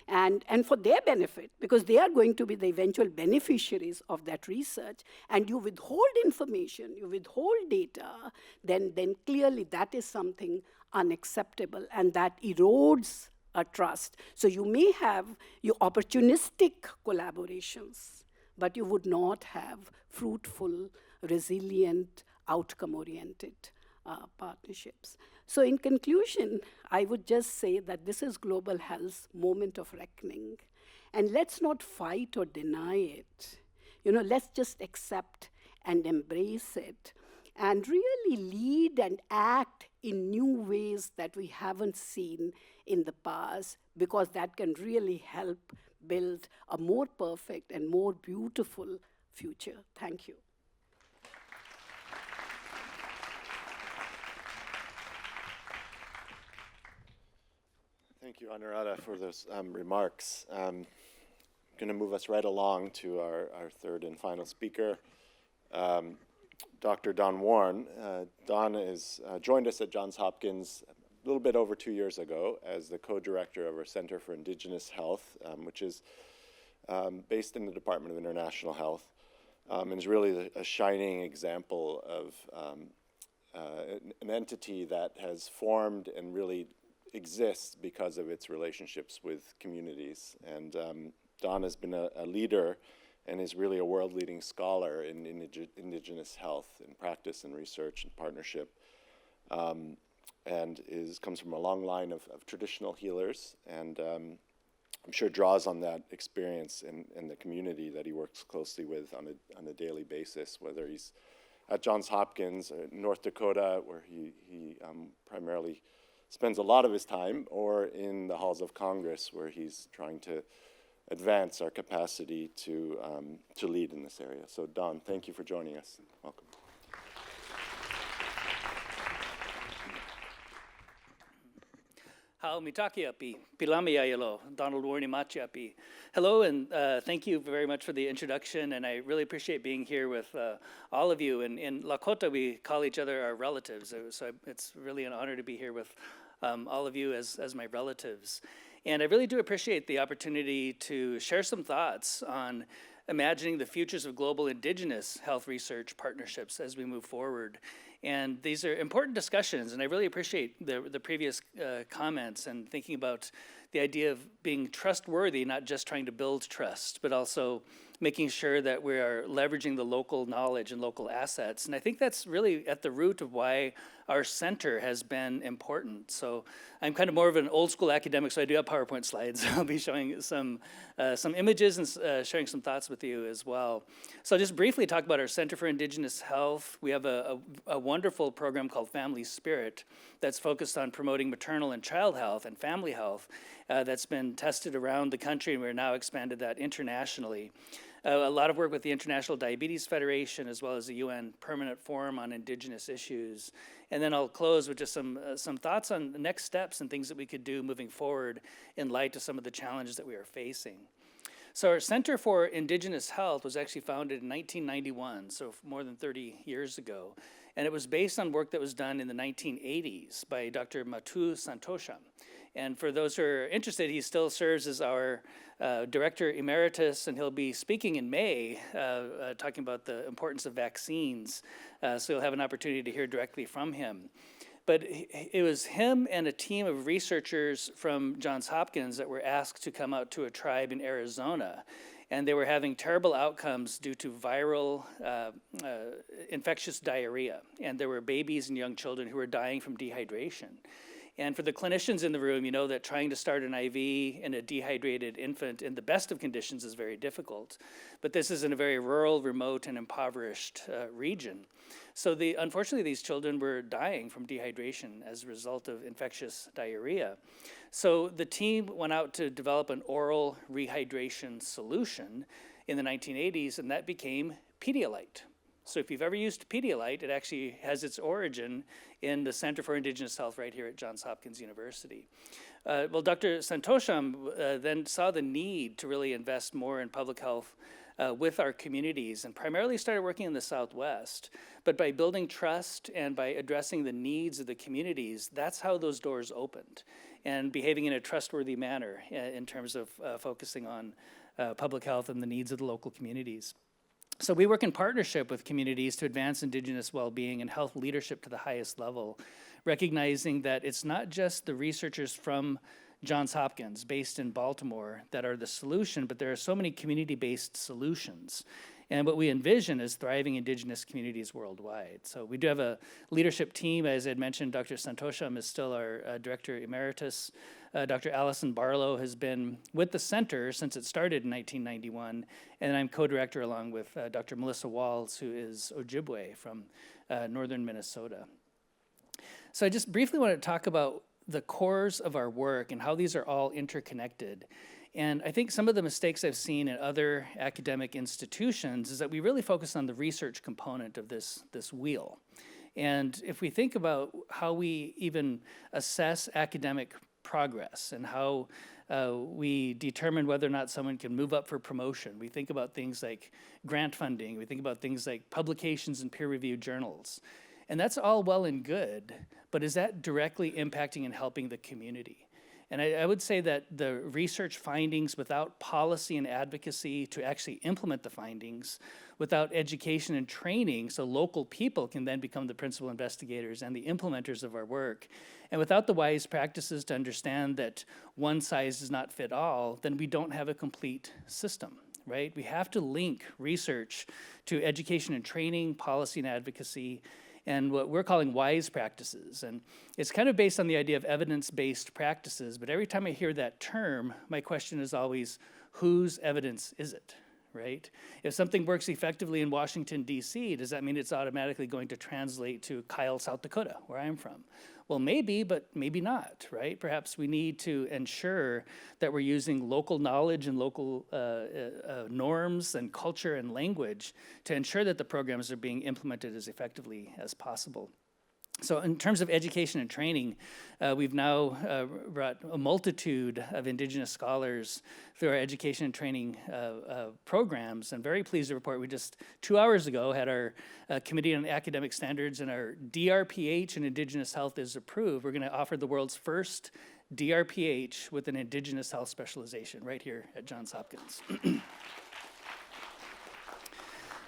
and for their benefit, because they are going to be the eventual beneficiaries of that research, and you withhold information, you withhold data, then clearly that is something unacceptable, and that erodes a trust. So you may have your opportunistic collaborations, but you would not have fruitful, resilient, outcome-oriented partnerships. So in conclusion, I would just say that this is global health's moment of reckoning. And let's not fight or deny it. Let's just accept and embrace it, and really lead and act in new ways that we haven't seen in the past, because that can really help build a more perfect and more beautiful future. Thank you. Thank you, Anuradha, for those remarks. I'm going to move us right along to our third and final speaker, Dr. Don Warren. Don has joined us at Johns Hopkins a little bit over 2 years ago as the co-director of our Center for Indigenous Health, which is based in the Department of International Health, and is really a shining example of an entity that has formed and really exists because of its relationships with communities. And Don has been a leader and is really a world-leading scholar in indigenous health and practice and research and partnership, and comes from a long line of traditional healers, and I'm sure draws on that experience in the community that he works closely with on a daily basis, whether he's at Johns Hopkins, North Dakota, where he primarily spends a lot of his time, or in the halls of Congress, where he's trying to advance our capacity to lead in this area. So Don, thank you for joining us. Welcome. Mitakiapi, Pilamiayalo, Donald Warnimachiapi. Hello, and thank you very much for the introduction, and I really appreciate being here with all of you. And in Lakota, we call each other our relatives, so it's really an honor to be here with all of you as my relatives. And I really do appreciate the opportunity to share some thoughts on imagining the futures of global indigenous health research partnerships as we move forward. And these are important discussions, and I really appreciate the previous comments and thinking about the idea of being trustworthy, not just trying to build trust, but also making sure that we are leveraging the local knowledge and local assets. And I think that's really at the root of why our center has been important. So I'm kind of more of an old school academic, so I do have PowerPoint slides. I'll be showing some images and sharing some thoughts with you as well. So I'll just briefly talk about our Center for Indigenous Health. We have a wonderful program called Family Spirit that's focused on promoting maternal and child health and family health that's been tested around the country, and we're now expanded that internationally. A lot of work with the International Diabetes Federation, as well as the UN Permanent Forum on Indigenous Issues. And then I'll close with just some thoughts on the next steps and things that we could do moving forward in light of some of the challenges that we are facing. So our Center for Indigenous Health was actually founded in 1991, so more than 30 years ago. And it was based on work that was done in the 1980s by Dr. Mathu Santosham. And for those who are interested, he still serves as our Director Emeritus, and he'll be speaking in May, talking about the importance of vaccines. So you'll have an opportunity to hear directly from him. But it was him and a team of researchers from Johns Hopkins that were asked to come out to a tribe in Arizona. And they were having terrible outcomes due to viral infectious diarrhea. And there were babies and young children who were dying from dehydration. And for the clinicians in the room, you know that trying to start an IV in a dehydrated infant in the best of conditions is very difficult. But this is in a very rural, remote, and impoverished region. So unfortunately, these children were dying from dehydration as a result of infectious diarrhea. So the team went out to develop an oral rehydration solution in the 1980s, and that became Pedialyte. So if you've ever used Pedialyte, it actually has its origin in the Center for Indigenous Health right here at Johns Hopkins University. Well, Dr. Santosham then saw the need to really invest more in public health with our communities, and primarily started working in the Southwest. But by building trust and by addressing the needs of the communities, that's how those doors opened, and behaving in a trustworthy manner in terms of focusing on public health and the needs of the local communities. So we work in partnership with communities to advance Indigenous well-being and health leadership to the highest level, recognizing that it's not just the researchers from Johns Hopkins, based in Baltimore, that are the solution, but there are so many community-based solutions. And what we envision is thriving Indigenous communities worldwide. So we do have a leadership team. As I had mentioned, Dr. Santosham is still our Director Emeritus. Dr. Allison Barlow has been with the center since it started in 1991, and I'm co-director along with Dr. Melissa Walls, who is Ojibwe from northern Minnesota. So I just briefly want to talk about the cores of our work and how these are all interconnected. And I think some of the mistakes I've seen in other academic institutions is that we really focus on the research component of this wheel. And if we think about how we even assess academic progress and how we determine whether or not someone can move up for promotion, we think about things like grant funding, we think about things like publications in peer-reviewed journals. And that's all well and good, but is that directly impacting and helping the community? And I would say that the research findings without policy and advocacy to actually implement the findings, without education and training so local people can then become the principal investigators and the implementers of our work, and without the wise practices to understand that one size does not fit all, then we don't have a complete system, right? We have to link research to education and training, policy and advocacy, and what we're calling wise practices. And it's kind of based on the idea of evidence-based practices, but every time I hear that term, my question is always, whose evidence is it, right? If something works effectively in Washington, D.C., does that mean it's automatically going to translate to Kyle, South Dakota, where I'm from? Well, maybe, but maybe not, right? Perhaps we need to ensure that we're using local knowledge and local norms and culture and language to ensure that the programs are being implemented as effectively as possible. So in terms of education and training, we've now brought a multitude of Indigenous scholars through our education and training programs, and very pleased to report we just 2 hours ago had our Committee on Academic Standards, and our DRPH in Indigenous Health is approved. We're going to offer the world's first DRPH with an Indigenous health specialization right here at Johns Hopkins.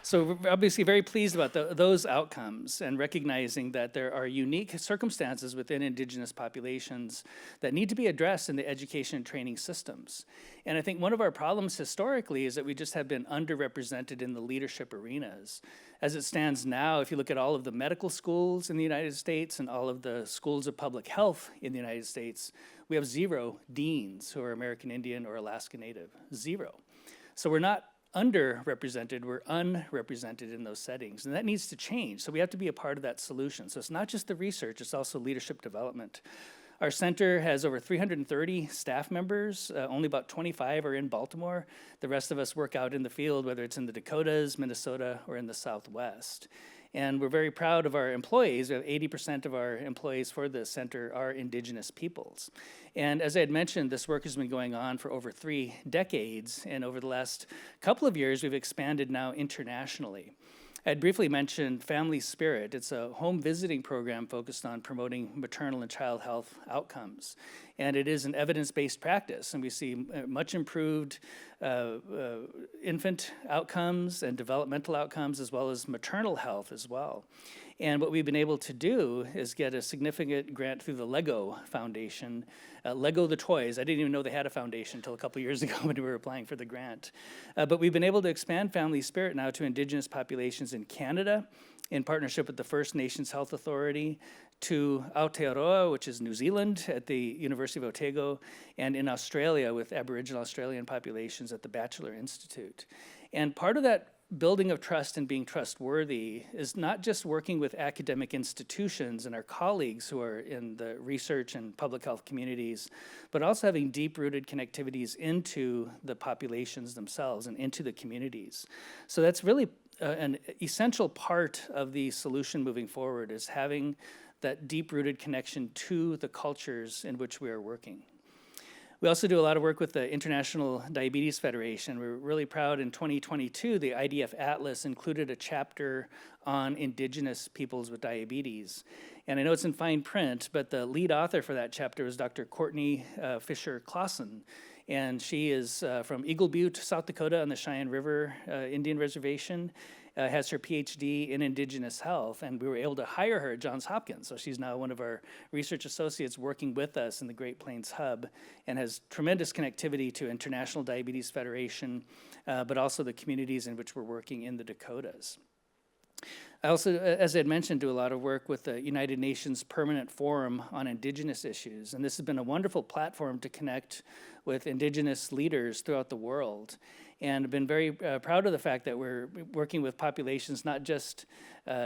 So we're obviously very pleased about those outcomes and recognizing that there are unique circumstances within Indigenous populations that need to be addressed in the education and training systems. And I think one of our problems historically is that we just have been underrepresented in the leadership arenas. As it stands now, if you look at all of the medical schools in the United States and all of the schools of public health in the United States, we have 0 deans who are American Indian or Alaska Native, 0. So we're not underrepresented, we're unrepresented in those settings, and that needs to change. So we have to be a part of that solution. So it's not just the research, it's also leadership development. Our center has over 330 staff members, only about 25 are in Baltimore. The rest of us work out in the field, whether it's in the Dakotas, Minnesota, or in the Southwest. And we're very proud of our employees. We have 80% of our employees for the center are Indigenous peoples. And as I had mentioned, this work has been going on for over 3 decades. And over the last couple of years, we've expanded now internationally. I'd briefly mentioned Family Spirit. It's a home visiting program focused on promoting maternal and child health outcomes. And it is an evidence-based practice, and we see much improved infant outcomes and developmental outcomes, as well as maternal health as well. And what we've been able to do is get a significant grant through the LEGO Foundation. LEGO the Toys, I didn't even know they had a foundation until a couple years ago when we were applying for the grant. But we've been able to expand Family Spirit now to Indigenous populations in Canada, in partnership with the First Nations Health Authority, to Aotearoa, which is New Zealand, at the University of Otago, and in Australia with Aboriginal Australian populations at the Batchelor Institute. And part of that building of trust and being trustworthy is not just working with academic institutions and our colleagues who are in the research and public health communities, but also having deep-rooted connectivities into the populations themselves and into the communities. So that's really an essential part of the solution moving forward, is having that deep-rooted connection to the cultures in which we are working. We also do a lot of work with the International Diabetes Federation. We're really proud in 2022, the IDF Atlas included a chapter on Indigenous peoples with diabetes. And I know it's in fine print, but the lead author for that chapter is Dr. Courtney Fisher-Clausen. And she is from Eagle Butte, South Dakota on the Cheyenne River Indian Reservation. Has her PhD in Indigenous health, and we were able to hire her at Johns Hopkins. So she's now one of our research associates working with us in the Great Plains Hub, and has tremendous connectivity to International Diabetes Federation, but also the communities in which we're working in the Dakotas. I also, as I had mentioned, do a lot of work with the United Nations Permanent Forum on Indigenous Issues, and this has been a wonderful platform to connect with Indigenous leaders throughout the world. And I've been very proud of the fact that we're working with populations not just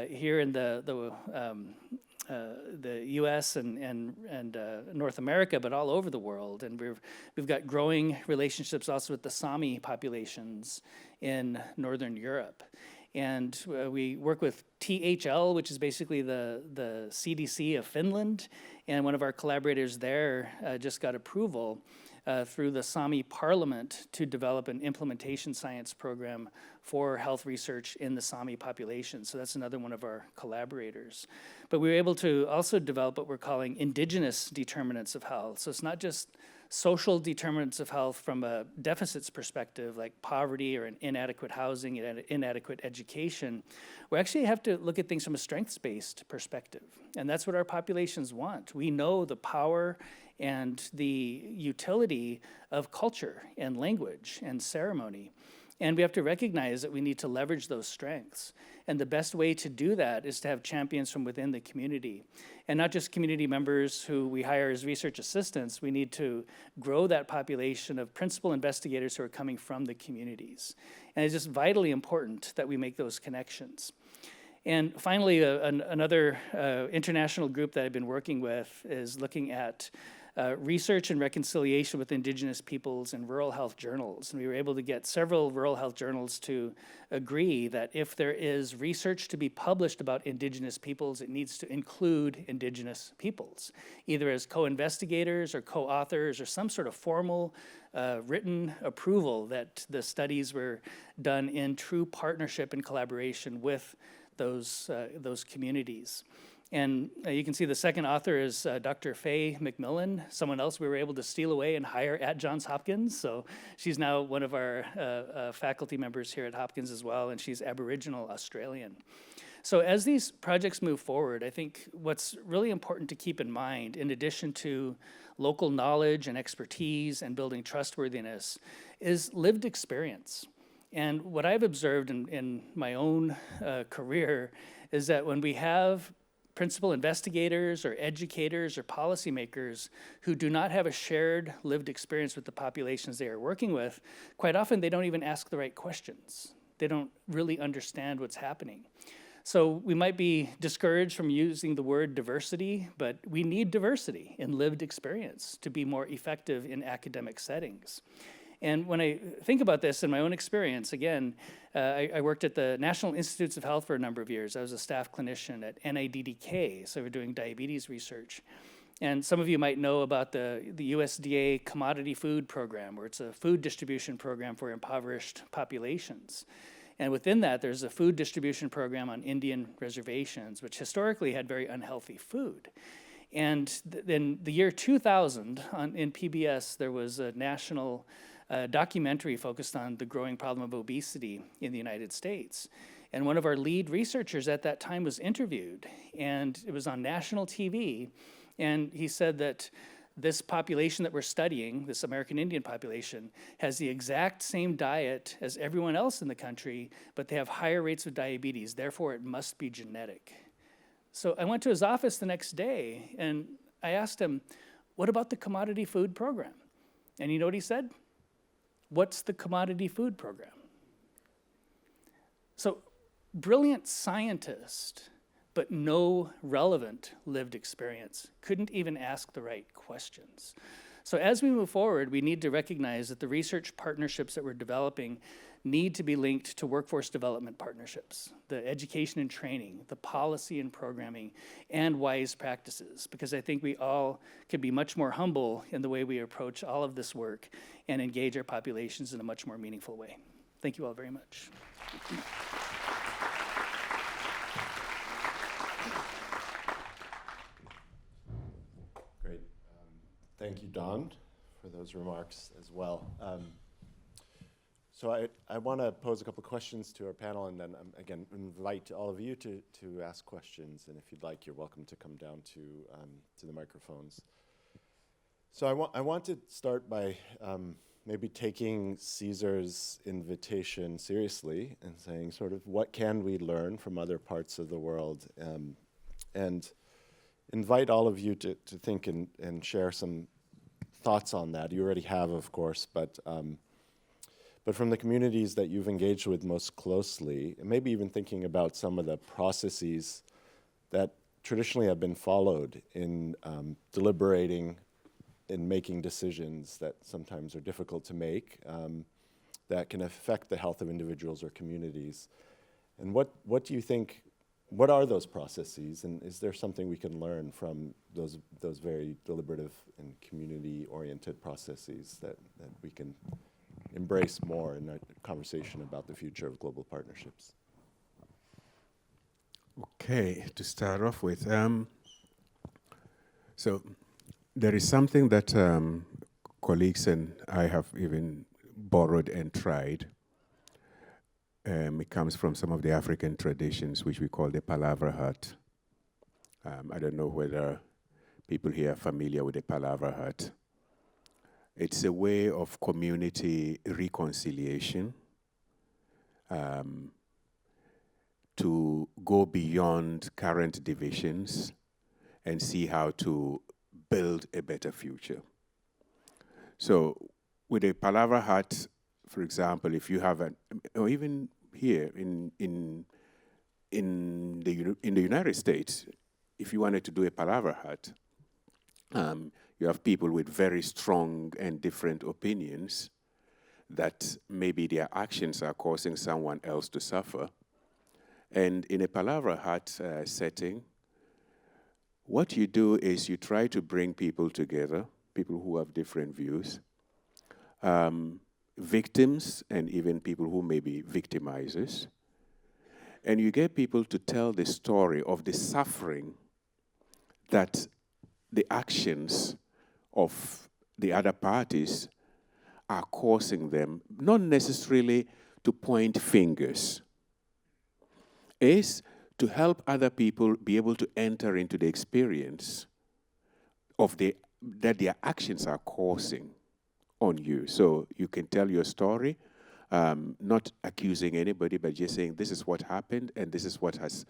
here in the U.S. and North America, but all over the world. And we've got growing relationships also with the Sami populations in Northern Europe. And we work with THL, which is basically the CDC of Finland. And one of our collaborators there just got approval through the Sami Parliament to develop an implementation science program for health research in the Sami population. So that's another one of our collaborators. But we were able to also develop what we're calling indigenous determinants of health. So it's not just social determinants of health from a deficits perspective, like poverty or an inadequate housing and inadequate education. We actually have to look at things from a strengths-based perspective. And that's what our populations want. We know the power and the utility of culture and language and ceremony. And we have to recognize that we need to leverage those strengths. And the best way to do that is to have champions from within the community. And not just community members who we hire as research assistants, we need to grow that population of principal investigators who are coming from the communities. And it's just vitally important that we make those connections. And finally, another international group that I've been working with is looking at research and reconciliation with Indigenous peoples in rural health journals. And we were able to get several rural health journals to agree that if there is research to be published about Indigenous peoples, it needs to include Indigenous peoples, either as co-investigators or co-authors or some sort of formal written approval that the studies were done in true partnership and collaboration with those communities. And you can see the second author is Dr. Faye McMillan, someone else we were able to steal away and hire at Johns Hopkins. So she's now one of our faculty members here at Hopkins as well, and she's Aboriginal Australian. So as these projects move forward, I think what's really important to keep in mind, in addition to local knowledge and expertise and building trustworthiness, is lived experience. And what I've observed in my own career is that when we have principal investigators or educators or policymakers who do not have a shared lived experience with the populations they are working with, quite often they don't even ask the right questions. They don't really understand what's happening. So we might be discouraged from using the word diversity, but we need diversity in lived experience to be more effective in academic settings. And when I think about this in my own experience, again, I worked at the National Institutes of Health for a number of years. I was a staff clinician at NIDDK, so we're doing diabetes research. And some of you might know about the USDA Commodity Food Program, where it's a food distribution program for impoverished populations. And within that, there's a food distribution program on Indian reservations, which historically had very unhealthy food. And in the year 2000, in PBS, there was a national documentary focused on the growing problem of obesity in the United States. And one of our lead researchers at that time was interviewed, and it was on national TV, and he said that this population that we're studying, this American Indian population, has the exact same diet as everyone else in the country, but they have higher rates of diabetes, therefore it must be genetic. So I went to his office the next day, and I asked him, what about the commodity food program? And you know what he said? What's the commodity food program? So, brilliant scientist, but no relevant lived experience. Couldn't even ask the right questions. So as we move forward, we need to recognize that the research partnerships that we're developing need to be linked to workforce development partnerships, the education and training, the policy and programming, and wise practices, because I think we all can be much more humble in the way we approach all of this work and engage our populations in a much more meaningful way. Thank you all very much. Great. Thank you, Don, for those remarks as well. So I want to pose a couple of questions to our panel, and then again invite all of you to ask questions. And if you'd like, you're welcome to come down to the microphones. So I want to start by maybe taking Caesar's invitation seriously and saying sort of what can we learn from other parts of the world, and invite all of you to think and share some thoughts on that. You already have, of course, but from the communities that you've engaged with most closely, and maybe even thinking about some of the processes that traditionally have been followed in deliberating and making decisions that sometimes are difficult to make, that can affect the health of individuals or communities. And what do you think, what are those processes, and is there something we can learn from those very deliberative and community-oriented processes that we can embrace more in a conversation about the future of global partnerships? Okay, to start off with, so there is something that colleagues and I have even borrowed and tried. It comes from some of the African traditions, which we call the Palavra Hut. I don't know whether people here are familiar with the Palavra Hut. It's a way of community reconciliation, to go beyond current divisions and see how to build a better future. So with a Palavra Hut, for example, if you have or even here in the United States, if you wanted to do a Palavra Hut, you have people with very strong and different opinions that maybe their actions are causing someone else to suffer. And in a Palavra Hut setting, what you do is you try to bring people together, people who have different views, victims and even people who may be victimizers, and you get people to tell the story of the suffering that the actions of the other parties are causing them, not necessarily to point fingers, is to help other people be able to enter into the experience of that their actions are causing on you. So you can tell your story, not accusing anybody, but just saying, this is what happened, and this is what has,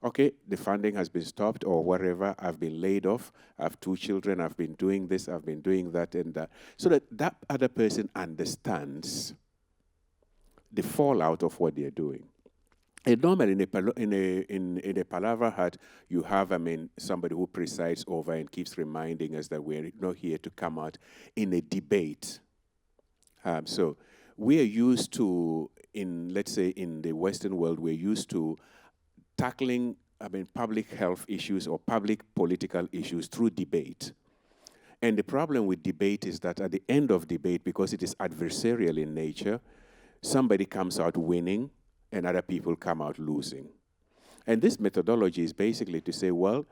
okay, the funding has been stopped or whatever, I've been laid off, I have 2 children, I've been doing this, I've been doing that, and that. So that other person understands the fallout of what they're doing. And normally in a palaver hut, you have, somebody who presides over and keeps reminding us that we're not here to come out in a debate. So we are used to, let's say in the Western world, we're used to tackling, public health issues or public political issues through debate. And the problem with debate is that at the end of debate, because it is adversarial in nature, somebody comes out winning, and other people come out losing. And this methodology is basically to say, well,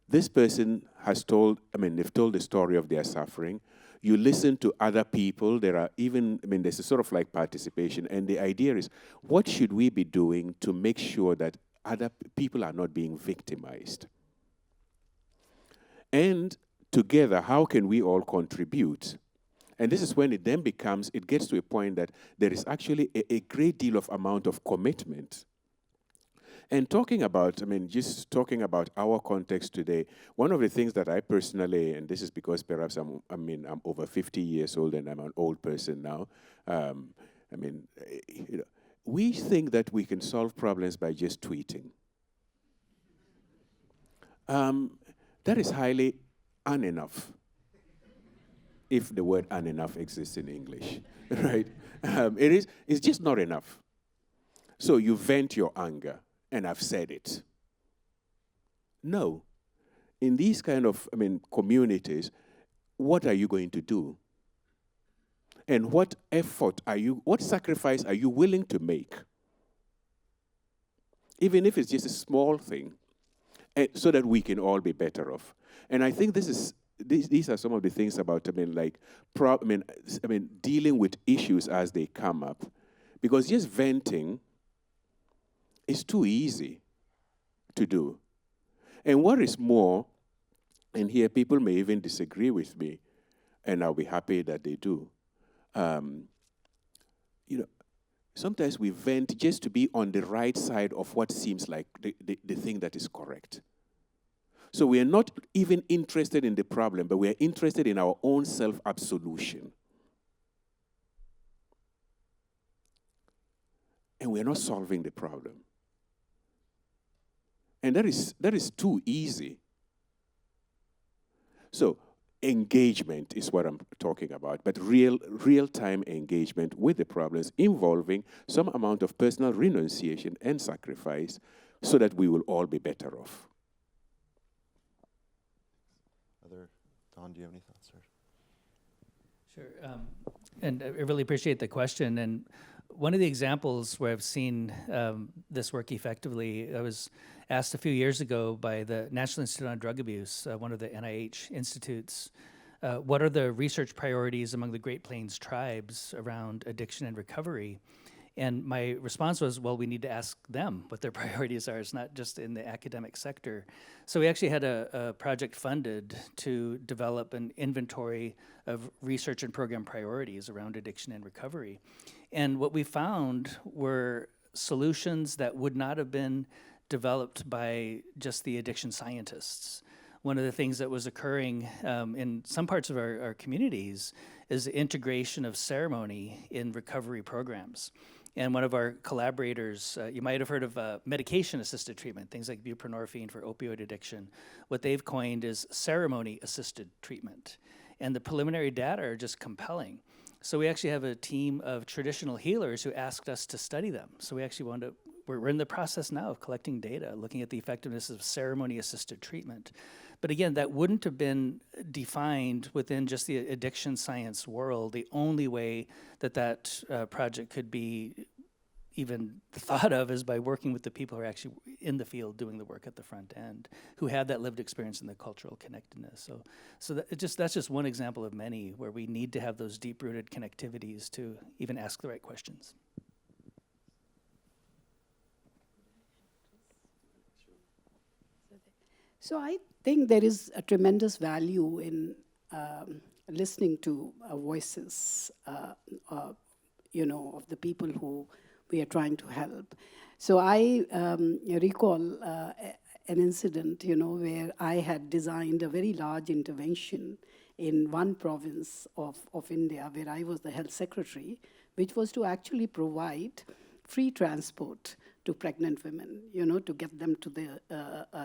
this person has told, they've told the story of their suffering. You listen to other people. There are even, there's a sort of like participation. And the idea is, what should we be doing to make sure that other people are not being victimized? And together, how can we all contribute? And this is when it then it gets to a point that there is actually a great deal of amount of commitment. And talking about, just talking about our context today, one of the things that I personally, and this is because perhaps I'm over 50 years old and I'm an old person now, we think that we can solve problems by just tweeting. That is highly unenough, if the word unenough exists in English, right? It's just not enough. So you vent your anger, and I've said it. No. In these kind of, communities, what are you going to do? And what sacrifice are you willing to make? Even if it's just a small thing, so that we can all be better off. And I think these are some of the things about, dealing with issues as they come up. Because just venting is too easy to do. And what is more, and here people may even disagree with me, and I'll be happy that they do. Sometimes we vent just to be on the right side of what seems like the thing that is correct. So we are not even interested in the problem, but we are interested in our own self-absolution. And we are not solving the problem. And that is too easy. So engagement is what I'm talking about, but real-time engagement with the problems involving some amount of personal renunciation and sacrifice so that we will all be better off. Don, do you have any thoughts? Sure, and I really appreciate the question. And one of the examples where I've seen this work effectively, I was asked a few years ago by the National Institute on Drug Abuse, one of the NIH institutes, what are the research priorities among the Great Plains tribes around addiction and recovery? And my response was, well, we need to ask them what their priorities are. It's not just in the academic sector. So we actually had a project funded to develop an inventory of research and program priorities around addiction and recovery. And what we found were solutions that would not have been developed by just the addiction scientists. One of the things that was occurring in some parts of our communities is the integration of ceremony in recovery programs. And one of our collaborators, you might have heard of medication-assisted treatment, things like buprenorphine for opioid addiction. What they've coined is ceremony-assisted treatment. And the preliminary data are just compelling. So we actually have a team of traditional healers who asked us to study them. So we actually we're in the process now of collecting data, looking at the effectiveness of ceremony-assisted treatment. But again, that wouldn't have been defined within just the addiction science world. The only way that project could be even thought of is by working with the people who are actually in the field doing the work at the front end, who have that lived experience and the cultural connectedness. So that's just one example of many where we need to have those deep-rooted connectivities to even ask the right questions. So I think there is a tremendous value in listening to voices, of the people who we are trying to help. So I recall an incident, where I had designed a very large intervention in one province of India where I was the health secretary, which was to actually provide free transport to pregnant women, to get them to the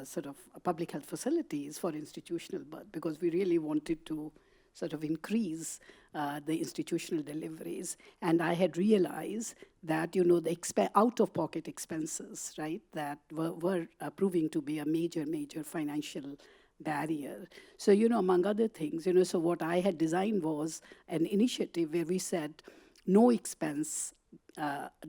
sort of public health facilities for institutional birth, because we really wanted to sort of increase the institutional deliveries. And I had realized that, the out-of-pocket expenses, right, that were proving to be a major financial barrier. So, among other things, so what I had designed was an initiative where we said no expense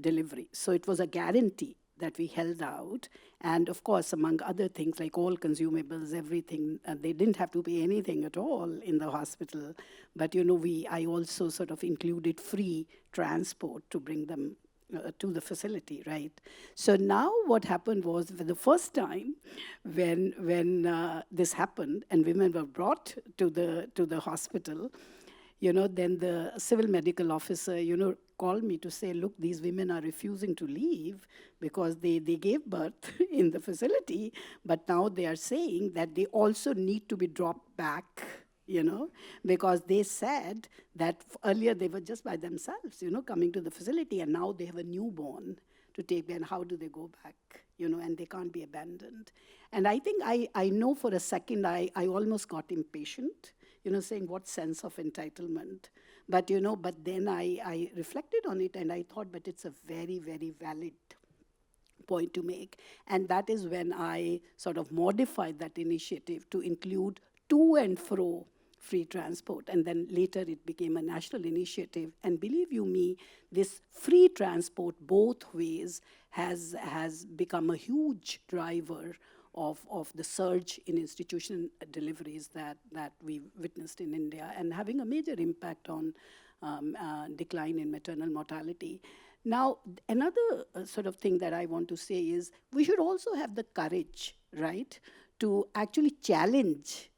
delivery. So it was a guarantee that we held out. And of course, among other things, like all consumables, everything, they didn't have to pay anything at all in the hospital. But, I also sort of included free transport to bring them to the facility, right? So now what happened was, for the first time, when this happened and women were brought to the hospital, then the civil medical officer, called me to say, look, these women are refusing to leave because they gave birth in the facility, but now they are saying that they also need to be dropped back, because they said that earlier they were just by themselves, coming to the facility, and now they have a newborn to take, and how do they go back, and they can't be abandoned. And I think I know for a second I almost got impatient, saying what sense of entitlement. But, but then I reflected on it and I thought, but it's a very, very valid point to make. And that is when I sort of modified that initiative to include to and fro free transport. And then later it became a national initiative. And believe you me, this free transport both ways has become a huge driver of the surge in institutional deliveries that we witnessed in India, and having a major impact on decline in maternal mortality. Now, another sort of thing that I want to say is we should also have the courage, right, to actually challenge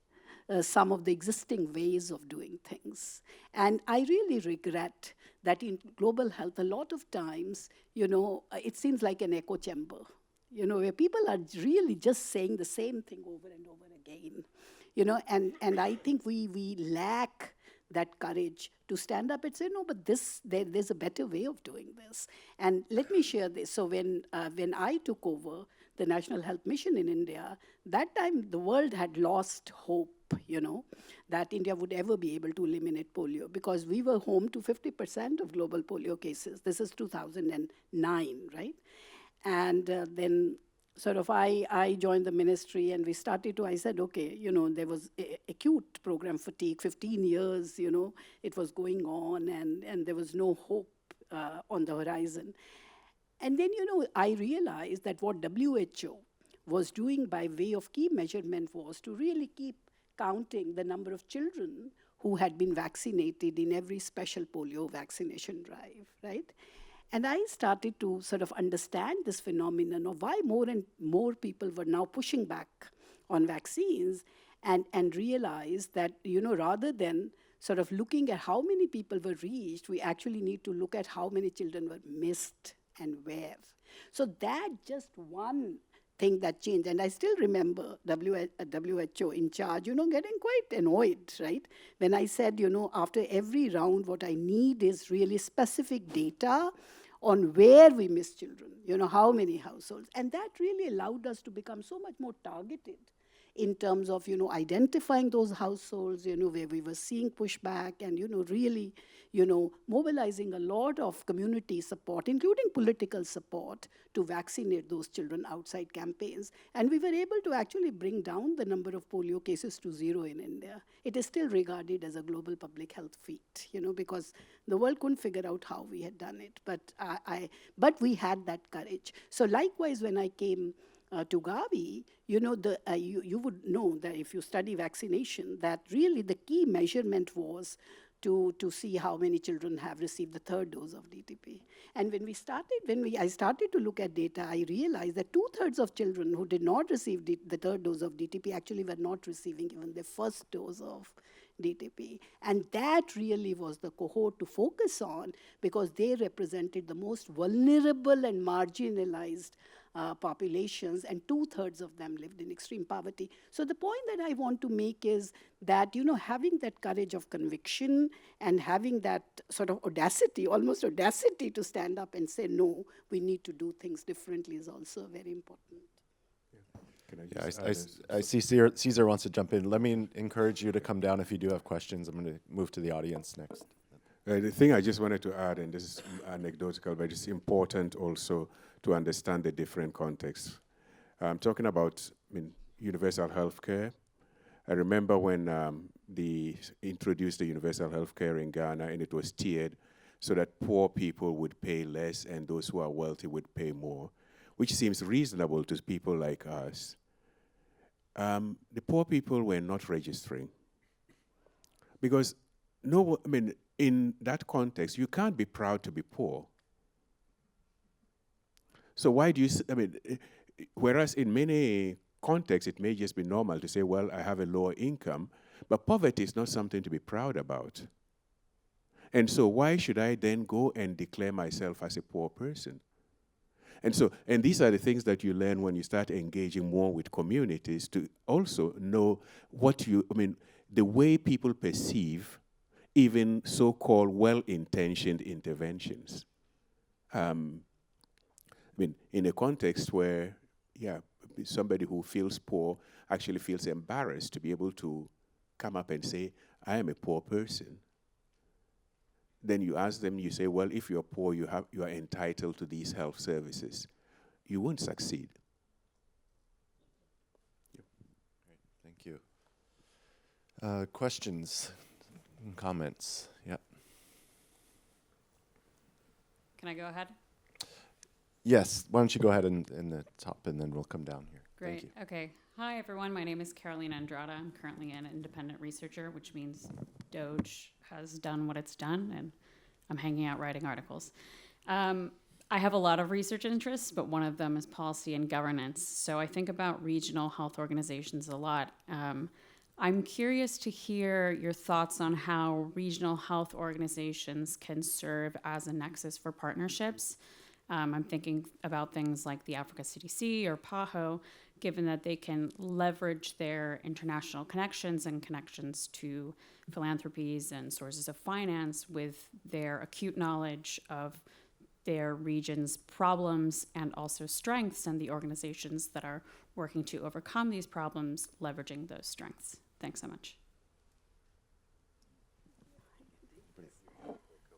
some of the existing ways of doing things. And I really regret that in global health, a lot of times, it seems like an echo chamber, where people are really just saying the same thing over and over again, and I think we lack that courage to stand up and say, no, but there's a better way of doing this. And let me share this. So when I took over the National Health Mission in India, that time the world had lost hope, that India would ever be able to eliminate polio, because we were home to 50% of global polio cases. This is 2009, right? And then sort of I joined the ministry and we started to, I said, okay, there was acute program fatigue, 15 years, it was going on and there was no hope on the horizon. And then, I realized that what WHO was doing by way of key measurement was to really keep counting the number of children who had been vaccinated in every special polio vaccination drive, right? And I started to sort of understand this phenomenon of why more and more people were now pushing back on vaccines, and realized that, rather than sort of looking at how many people were reached, we actually need to look at how many children were missed and where. So that just one thing that changed. And I still remember WHO in charge, getting quite annoyed, right? When I said, after every round, what I need is really specific data on where we miss children, how many households. And that really allowed us to become so much more targeted in terms of, identifying those households, where we were seeing pushback and, really, mobilizing a lot of community support, including political support, to vaccinate those children outside campaigns. And we were able to actually bring down the number of polio cases to 0 in India. It is still regarded as a global public health feat, because the world couldn't figure out how we had done it. But we had that courage. So likewise, when I came to Gavi, you would know that if you study vaccination, that really the key measurement was to see how many children have received the 3rd dose of DTP. And I started to look at data, I realized that 2/3 of children who did not receive the 3rd dose of DTP actually were not receiving even their 1st dose of DTP. And that really was the cohort to focus on, because they represented the most vulnerable and marginalized populations, and 2/3 of them lived in extreme poverty. So the point that I want to make is that, having that courage of conviction and having that sort of audacity, almost audacity, to stand up and say, no, we need to do things differently is also very important. Can I Yeah, just I see Caesar wants to jump in. Let me encourage you to come down if you do have questions. I'm going to move to the audience next. The thing I just wanted to add, and this is anecdotal, but it's important also to understand the different contexts. I'm talking about universal health care. I remember when they introduced the universal health care in Ghana, and it was tiered so that poor people would pay less and those who are wealthy would pay more, which seems reasonable to people like us. The poor people were not registering. Because in that context, you can't be proud to be poor. So why do you, whereas in many contexts, it may just be normal to say, well, I have a lower income, but poverty is not something to be proud about. And so why should I then go and declare myself as a poor person? And these are the things that you learn when you start engaging more with communities, to also know the way people perceive even so-called well-intentioned interventions. In a context where, somebody who feels poor actually feels embarrassed to be able to come up and say, I am a poor person. Then you ask them, you say, well, if you're poor, you are entitled to these health services. You won't succeed. Great, thank you. Questions and comments? Yeah. Can I go ahead? Yes, why don't you go ahead in the top, and then we'll come down here. Great. Thank you. Okay. Hi, everyone. My name is Carolina Andrada. I'm currently an independent researcher, which means Doge has done what it's done, and I'm hanging out writing articles. I have a lot of research interests, but one of them is policy and governance. So I think about regional health organizations a lot. I'm curious to hear your thoughts on how regional health organizations can serve as a nexus for partnerships. I'm thinking about things like the Africa CDC or PAHO, given that they can leverage their international connections and connections to philanthropies and sources of finance with their acute knowledge of their region's problems and also strengths, and the organizations that are working to overcome these problems, leveraging those strengths. Thanks so much.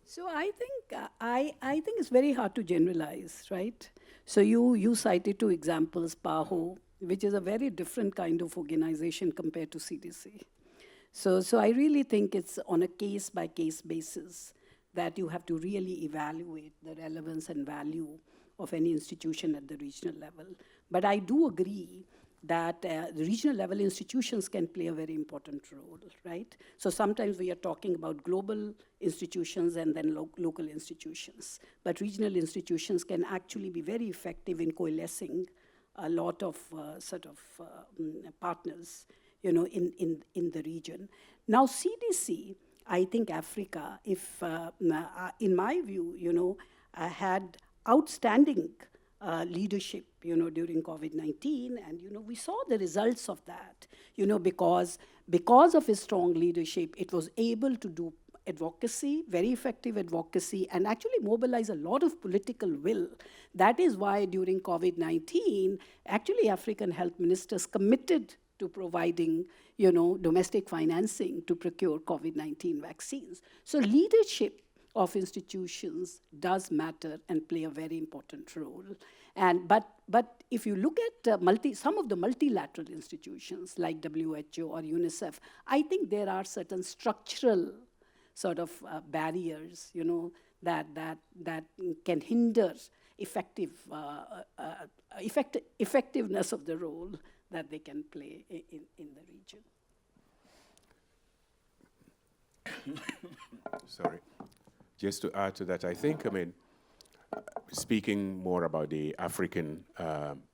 So I think it's very hard to generalize, right? So you cited 2 examples, PAHO, which is a very different kind of organization compared to CDC. So I really think it's on a case-by-case basis that you have to really evaluate the relevance and value of any institution at the regional level. But I do agree that the regional level institutions can play a very important role, right? So sometimes we are talking about global institutions and then local institutions. But regional institutions can actually be very effective in coalescing a lot of partners, in the region. Now, CDC, I think Africa, if in my view, had outstanding leadership, during COVID-19, and we saw the results of that, because of its strong leadership, it was able to do advocacy, very effective advocacy, and actually mobilize a lot of political will. That is why during COVID-19, actually African health ministers committed to providing, domestic financing to procure COVID-19 vaccines. So leadership of institutions does matter and play a very important role. But if you look at some of the multilateral institutions like WHO or UNICEF, I think there are certain structural sort of barriers, that can hinder effectiveness of the role that they can play in the region. Sorry. Just to add to that, I think, speaking more about the Africa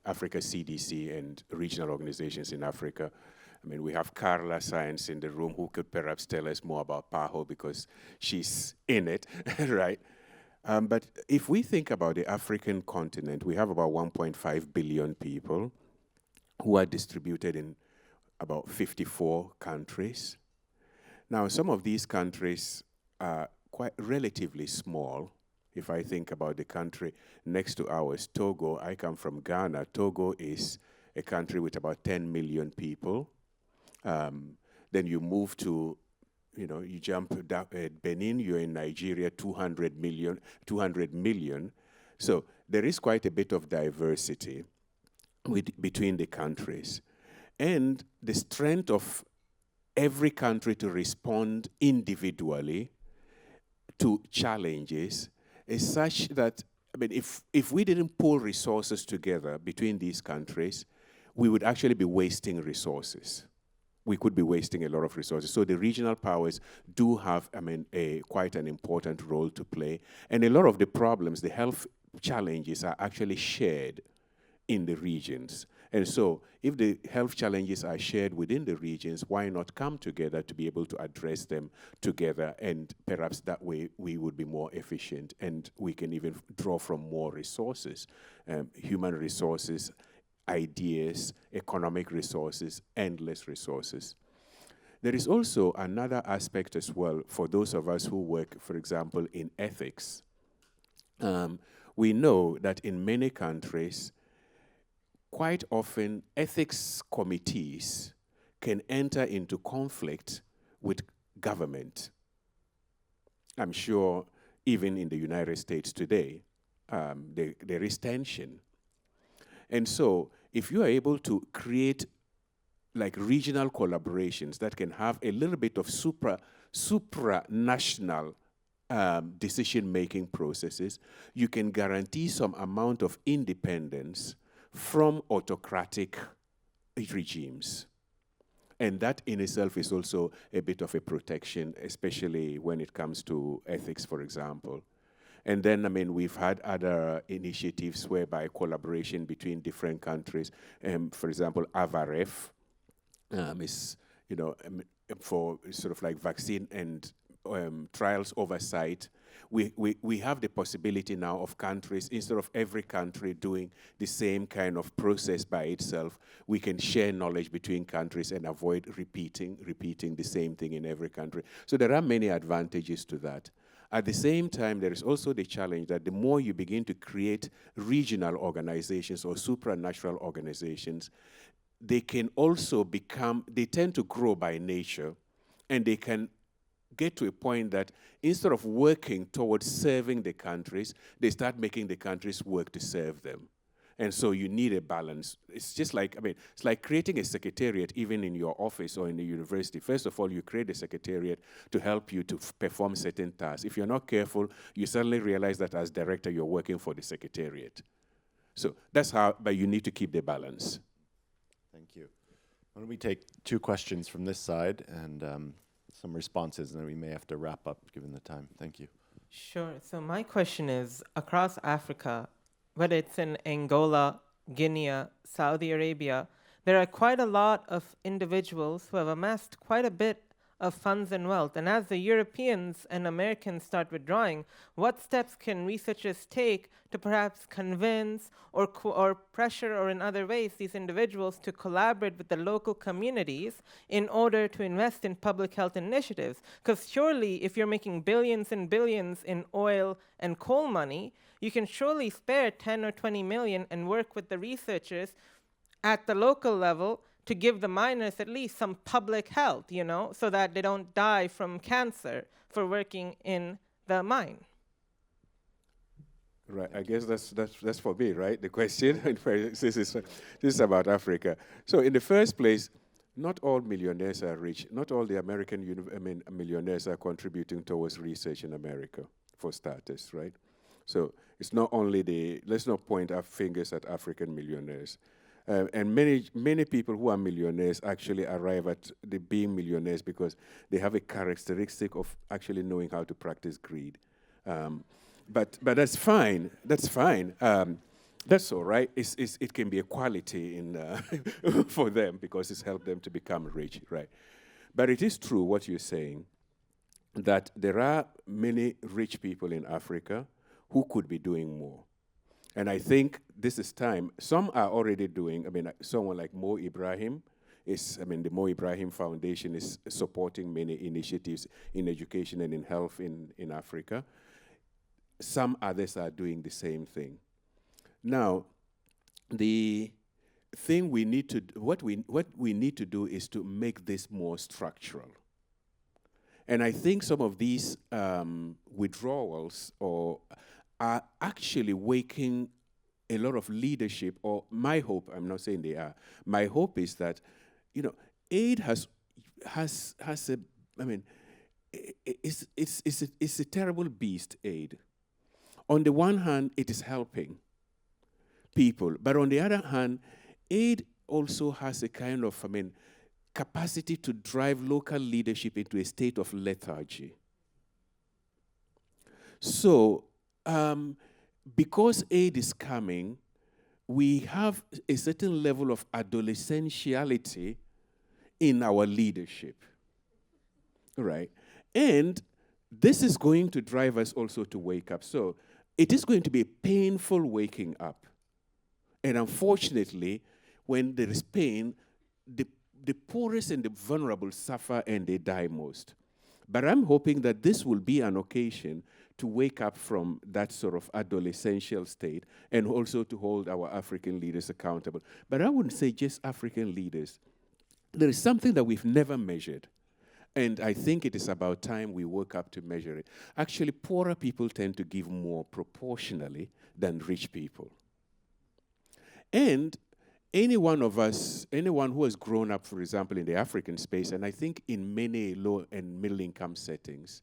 CDC and regional organizations in Africa, we have Carla Science in the room who could perhaps tell us more about PAHO because she's in it, right? But if we think about the African continent, we have about 1.5 billion people who are distributed in about 54 countries. Now, some of these countries are quite relatively small. If I think about the country next to ours, Togo, I come from Ghana. Togo is a country with about 10 million people. Then you move to, you jump down at Benin, you're in Nigeria, 200 million. So there is quite a bit of diversity between the countries. And the strength of every country to respond individually to challenges is such that, if we didn't pull resources together between these countries, we would actually be wasting resources. We could be wasting a lot of resources. So the regional powers do have, quite an important role to play. And a lot of the problems, the health challenges are actually shared in the regions. And so if the health challenges are shared within the regions, why not come together to be able to address them together? And perhaps that way we would be more efficient and we can even draw from more resources, human resources, ideas, economic resources, endless resources. There is also another aspect as well for those of us who work, for example, in ethics. We know that in many countries, quite often ethics committees can enter into conflict with government. I'm sure even in the United States today, there is tension. And so if you are able to create like regional collaborations that can have a little bit of supranational decision-making processes, you can guarantee some amount of independence from autocratic regimes. And that in itself is also a bit of a protection, especially when it comes to ethics, for example. And then, we've had other initiatives whereby collaboration between different countries, for example, AVAREF is, for sort of like vaccine and trials oversight. We have the possibility now of countries, instead of every country doing the same kind of process by itself, we can share knowledge between countries and avoid repeating the same thing in every country. So there are many advantages to that. At the same time, there is also the challenge that the more you begin to create regional organizations or supranatural organizations, they can also they tend to grow by nature, and they can get to a point that instead of working towards serving the countries, they start making the countries work to serve them. And so you need a balance. It's just like, it's like creating a secretariat even in your office or in the university. First of all, you create a secretariat to help you to perform certain tasks. If you're not careful, you suddenly realize that as director, you're working for the secretariat. So that's how, but you need to keep the balance. Thank you. Why don't we take 2 questions from this side and some responses, and then we may have to wrap up given the time. Thank you. Sure. So my question is, across Africa, whether it's in Angola, Guinea, Saudi Arabia, there are quite a lot of individuals who have amassed quite a bit of funds and wealth. And as the Europeans and Americans start withdrawing, what steps can researchers take to perhaps convince or pressure or in other ways these individuals to collaborate with the local communities in order to invest in public health initiatives? Because surely if you're making billions and billions in oil and coal money, you can surely spare 10 or 20 million and work with the researchers at the local level to give the miners at least some public health, so that they don't die from cancer for working in the mine? Right, I guess that's for me, right? The question. This is about Africa. So in the first place, not all millionaires are rich. Not all the American millionaires are contributing towards research in America, for starters, right? So it's not only let's not point our fingers at African millionaires. And many people who are millionaires actually arrive at the being millionaires because they have a characteristic of actually knowing how to practice greed. But that's fine. That's fine. That's all right. It can be a quality in for them because it's helped them to become rich, right? But it is true what you're saying, that there are many rich people in Africa who could be doing more. And I think this is time. Some are already doing, someone like Mo Ibrahim the Mo Ibrahim Foundation is supporting many initiatives in education and in health in Africa. Some others are doing the same thing. Now, the thing we need to what we need to do is to make this more structural. And I think some of these withdrawals are actually waking a lot of leadership, or my hope, I'm not saying they are, my hope is that, aid has a, it's a terrible beast, aid. On the one hand, it is helping people, but on the other hand, aid also has a kind of, capacity to drive local leadership into a state of lethargy. So, because aid is coming, we have a certain level of adolescentiality in our leadership, right? And this is going to drive us also to wake up. So it is going to be a painful waking up. And unfortunately, when there is pain, the poorest and the vulnerable suffer and they die most. But I'm hoping that this will be an occasion to wake up from that sort of adolescential state and also to hold our African leaders accountable. But I wouldn't say just African leaders. There is something that we've never measured. And I think it is about time we woke up to measure it. Actually, poorer people tend to give more proportionally than rich people. And any one of us, anyone who has grown up, for example, in the African space, and I think in many low and middle income settings,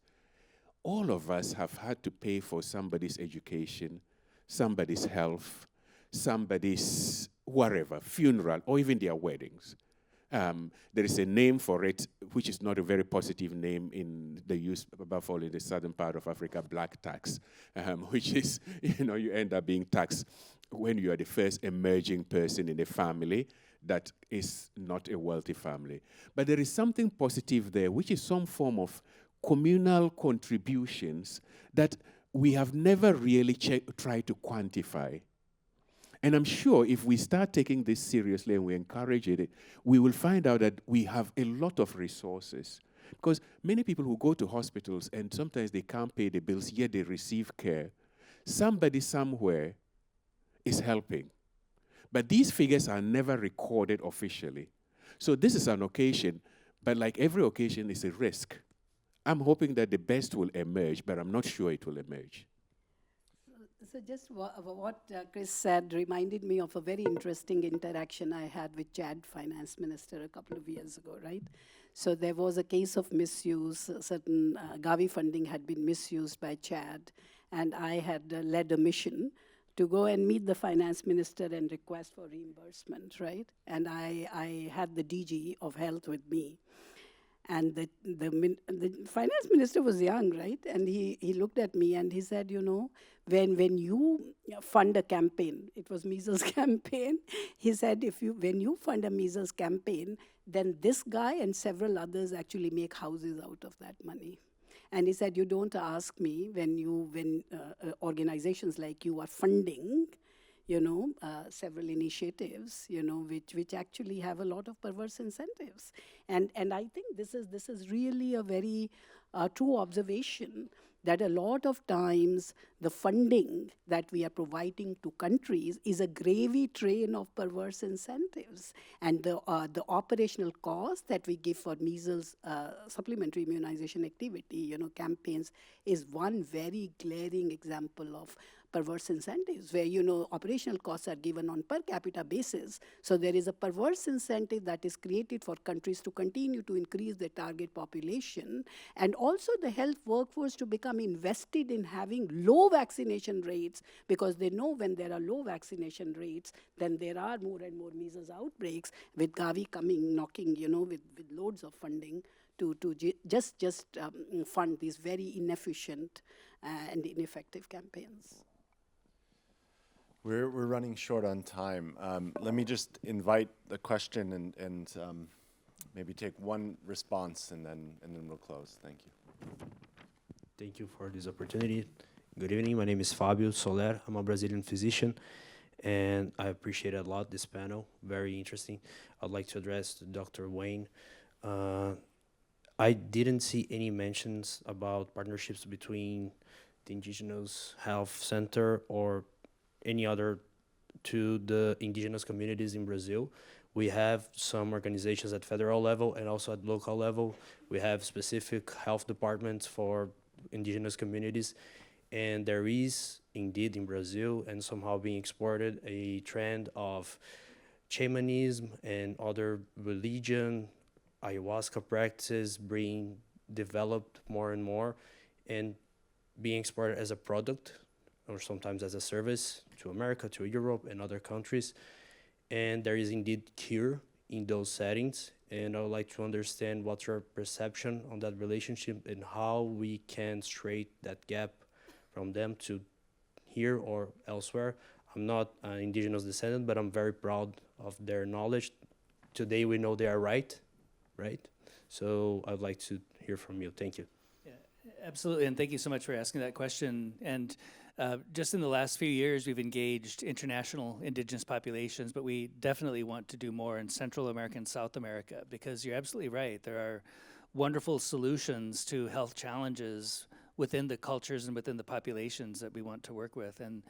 all of us have had to pay for somebody's education, somebody's health, somebody's whatever, funeral, or even their weddings. There is a name for it, which is not a very positive name in the use, above all in the southern part of Africa, black tax, which is, you end up being taxed when you are the first emerging person in a family that is not a wealthy family. But there is something positive there, which is some form of communal contributions that we have never really tried to quantify. And I'm sure if we start taking this seriously and we encourage it, we will find out that we have a lot of resources. Because many people who go to hospitals and sometimes they can't pay the bills, yet they receive care. Somebody somewhere is helping. But these figures are never recorded officially. So this is an occasion, but like every occasion is a risk. I'm hoping that the best will emerge, but I'm not sure it will emerge. So just what Chris said reminded me of a very interesting interaction I had with Chad finance minister a couple of years ago, right? So there was a case of misuse. Certain Gavi funding had been misused by Chad, and I had led a mission to go and meet the finance minister and request for reimbursement, right? And I had the DG of health with me. And the finance minister was young, right? And he looked at me and he said, when you fund a campaign, it was measles campaign, he said, when you fund a measles campaign, then this guy and several others actually make houses out of that money. And he said, you don't ask me when organizations like you are funding, several initiatives, which actually have a lot of perverse incentives. And I think this is really a very true observation that a lot of times the funding that we are providing to countries is a gravy train of perverse incentives. And the operational cost that we give for measles supplementary immunization activity, campaigns, is one very glaring example of perverse incentives where, operational costs are given on per capita basis. So there is a perverse incentive that is created for countries to continue to increase their target population, and also the health workforce to become invested in having low vaccination rates, because they know when there are low vaccination rates, then there are more and more measles outbreaks, with Gavi coming, knocking, with loads of funding to just fund these very inefficient and ineffective campaigns. We're running short on time. Let me just invite the question and maybe take one response, and then we'll close. Thank you. Thank you for this opportunity. Good evening. My name is Fabio Soler. I'm a Brazilian physician, and I appreciate a lot this panel. Very interesting. I'd like to address to Dr. Wayne. I didn't see any mentions about partnerships between the Indigenous Health Center or any other to the indigenous communities in Brazil. We have some organizations at federal level and also at local level. We have specific health departments for indigenous communities. And there is indeed in Brazil, and somehow being exported, a trend of shamanism and other religion, ayahuasca practices being developed more and more and being exported as a product or sometimes as a service to America, to Europe, and other countries. And there is indeed cure in those settings. And I would like to understand what's your perception on that relationship and how we can straighten that gap from them to here or elsewhere. I'm not an indigenous descendant, but I'm very proud of their knowledge. Today we know they are right? So I'd like to hear from you. Thank you. Yeah, absolutely, and thank you so much for asking that question. And just in the last few years, we've engaged international indigenous populations, but we definitely want to do more in Central America and South America, because you're absolutely right. There are wonderful solutions to health challenges within the cultures and within the populations that we want to work with. And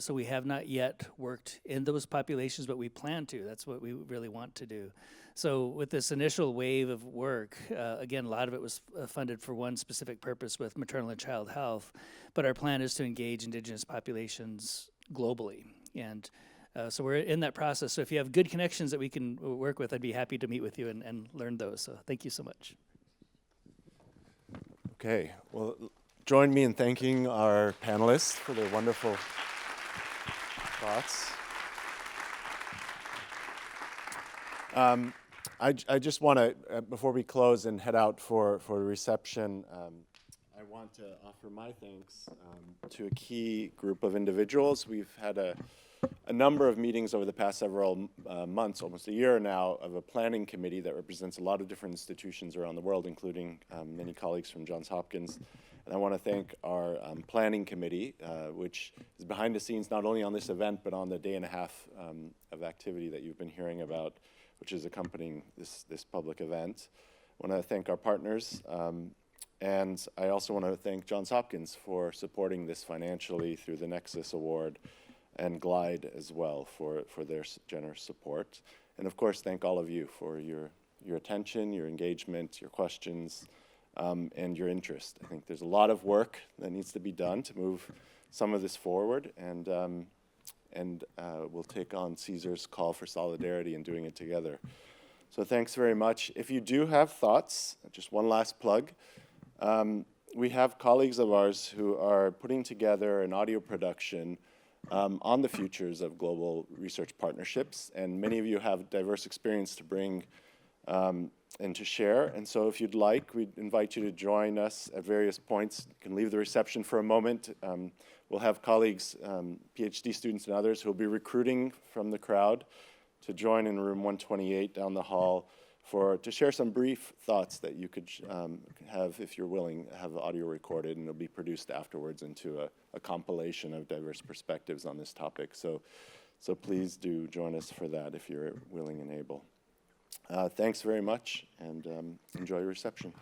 so we have not yet worked in those populations, but we plan to. That's what we really want to do. So with this initial wave of work, again, a lot of it was funded for one specific purpose with maternal and child health, but our plan is to engage indigenous populations globally. And so we're in that process. So if you have good connections that we can work with, I'd be happy to meet with you and learn those. So thank you so much. Okay, well, join me in thanking our panelists for their wonderful thoughts. I just want to, before we close and head out for the reception, I want to offer my thanks to a key group of individuals. We've had a number of meetings over the past several months, almost a year now, of a planning committee that represents a lot of different institutions around the world, including many colleagues from Johns Hopkins. And I want to thank our planning committee, which is behind the scenes not only on this event, but on the day and a half of activity that you've been hearing about, which is accompanying this public event. I want to thank our partners. And I also want to thank Johns Hopkins for supporting this financially through the Nexus Award, and GLIDE as well for their generous support. And of course, thank all of you for your attention, your engagement, your questions, and your interest. I think there's a lot of work that needs to be done to move some of this forward, and we'll take on Caesar's call for solidarity and doing it together. So thanks very much. If you do have thoughts, just one last plug, we have colleagues of ours who are putting together an audio production on the futures of global research partnerships, and many of you have diverse experience to bring and to share. And so if you'd like, we'd invite you to join us at various points. You can leave the reception for a moment. We'll have colleagues, PhD students and others who will be recruiting from the crowd to join in room 128 down the hall to share some brief thoughts that you could have, if you're willing, have audio recorded, and it'll be produced afterwards into a compilation of diverse perspectives on this topic. So please do join us for that if you're willing and able. Thanks very much, and enjoy your reception.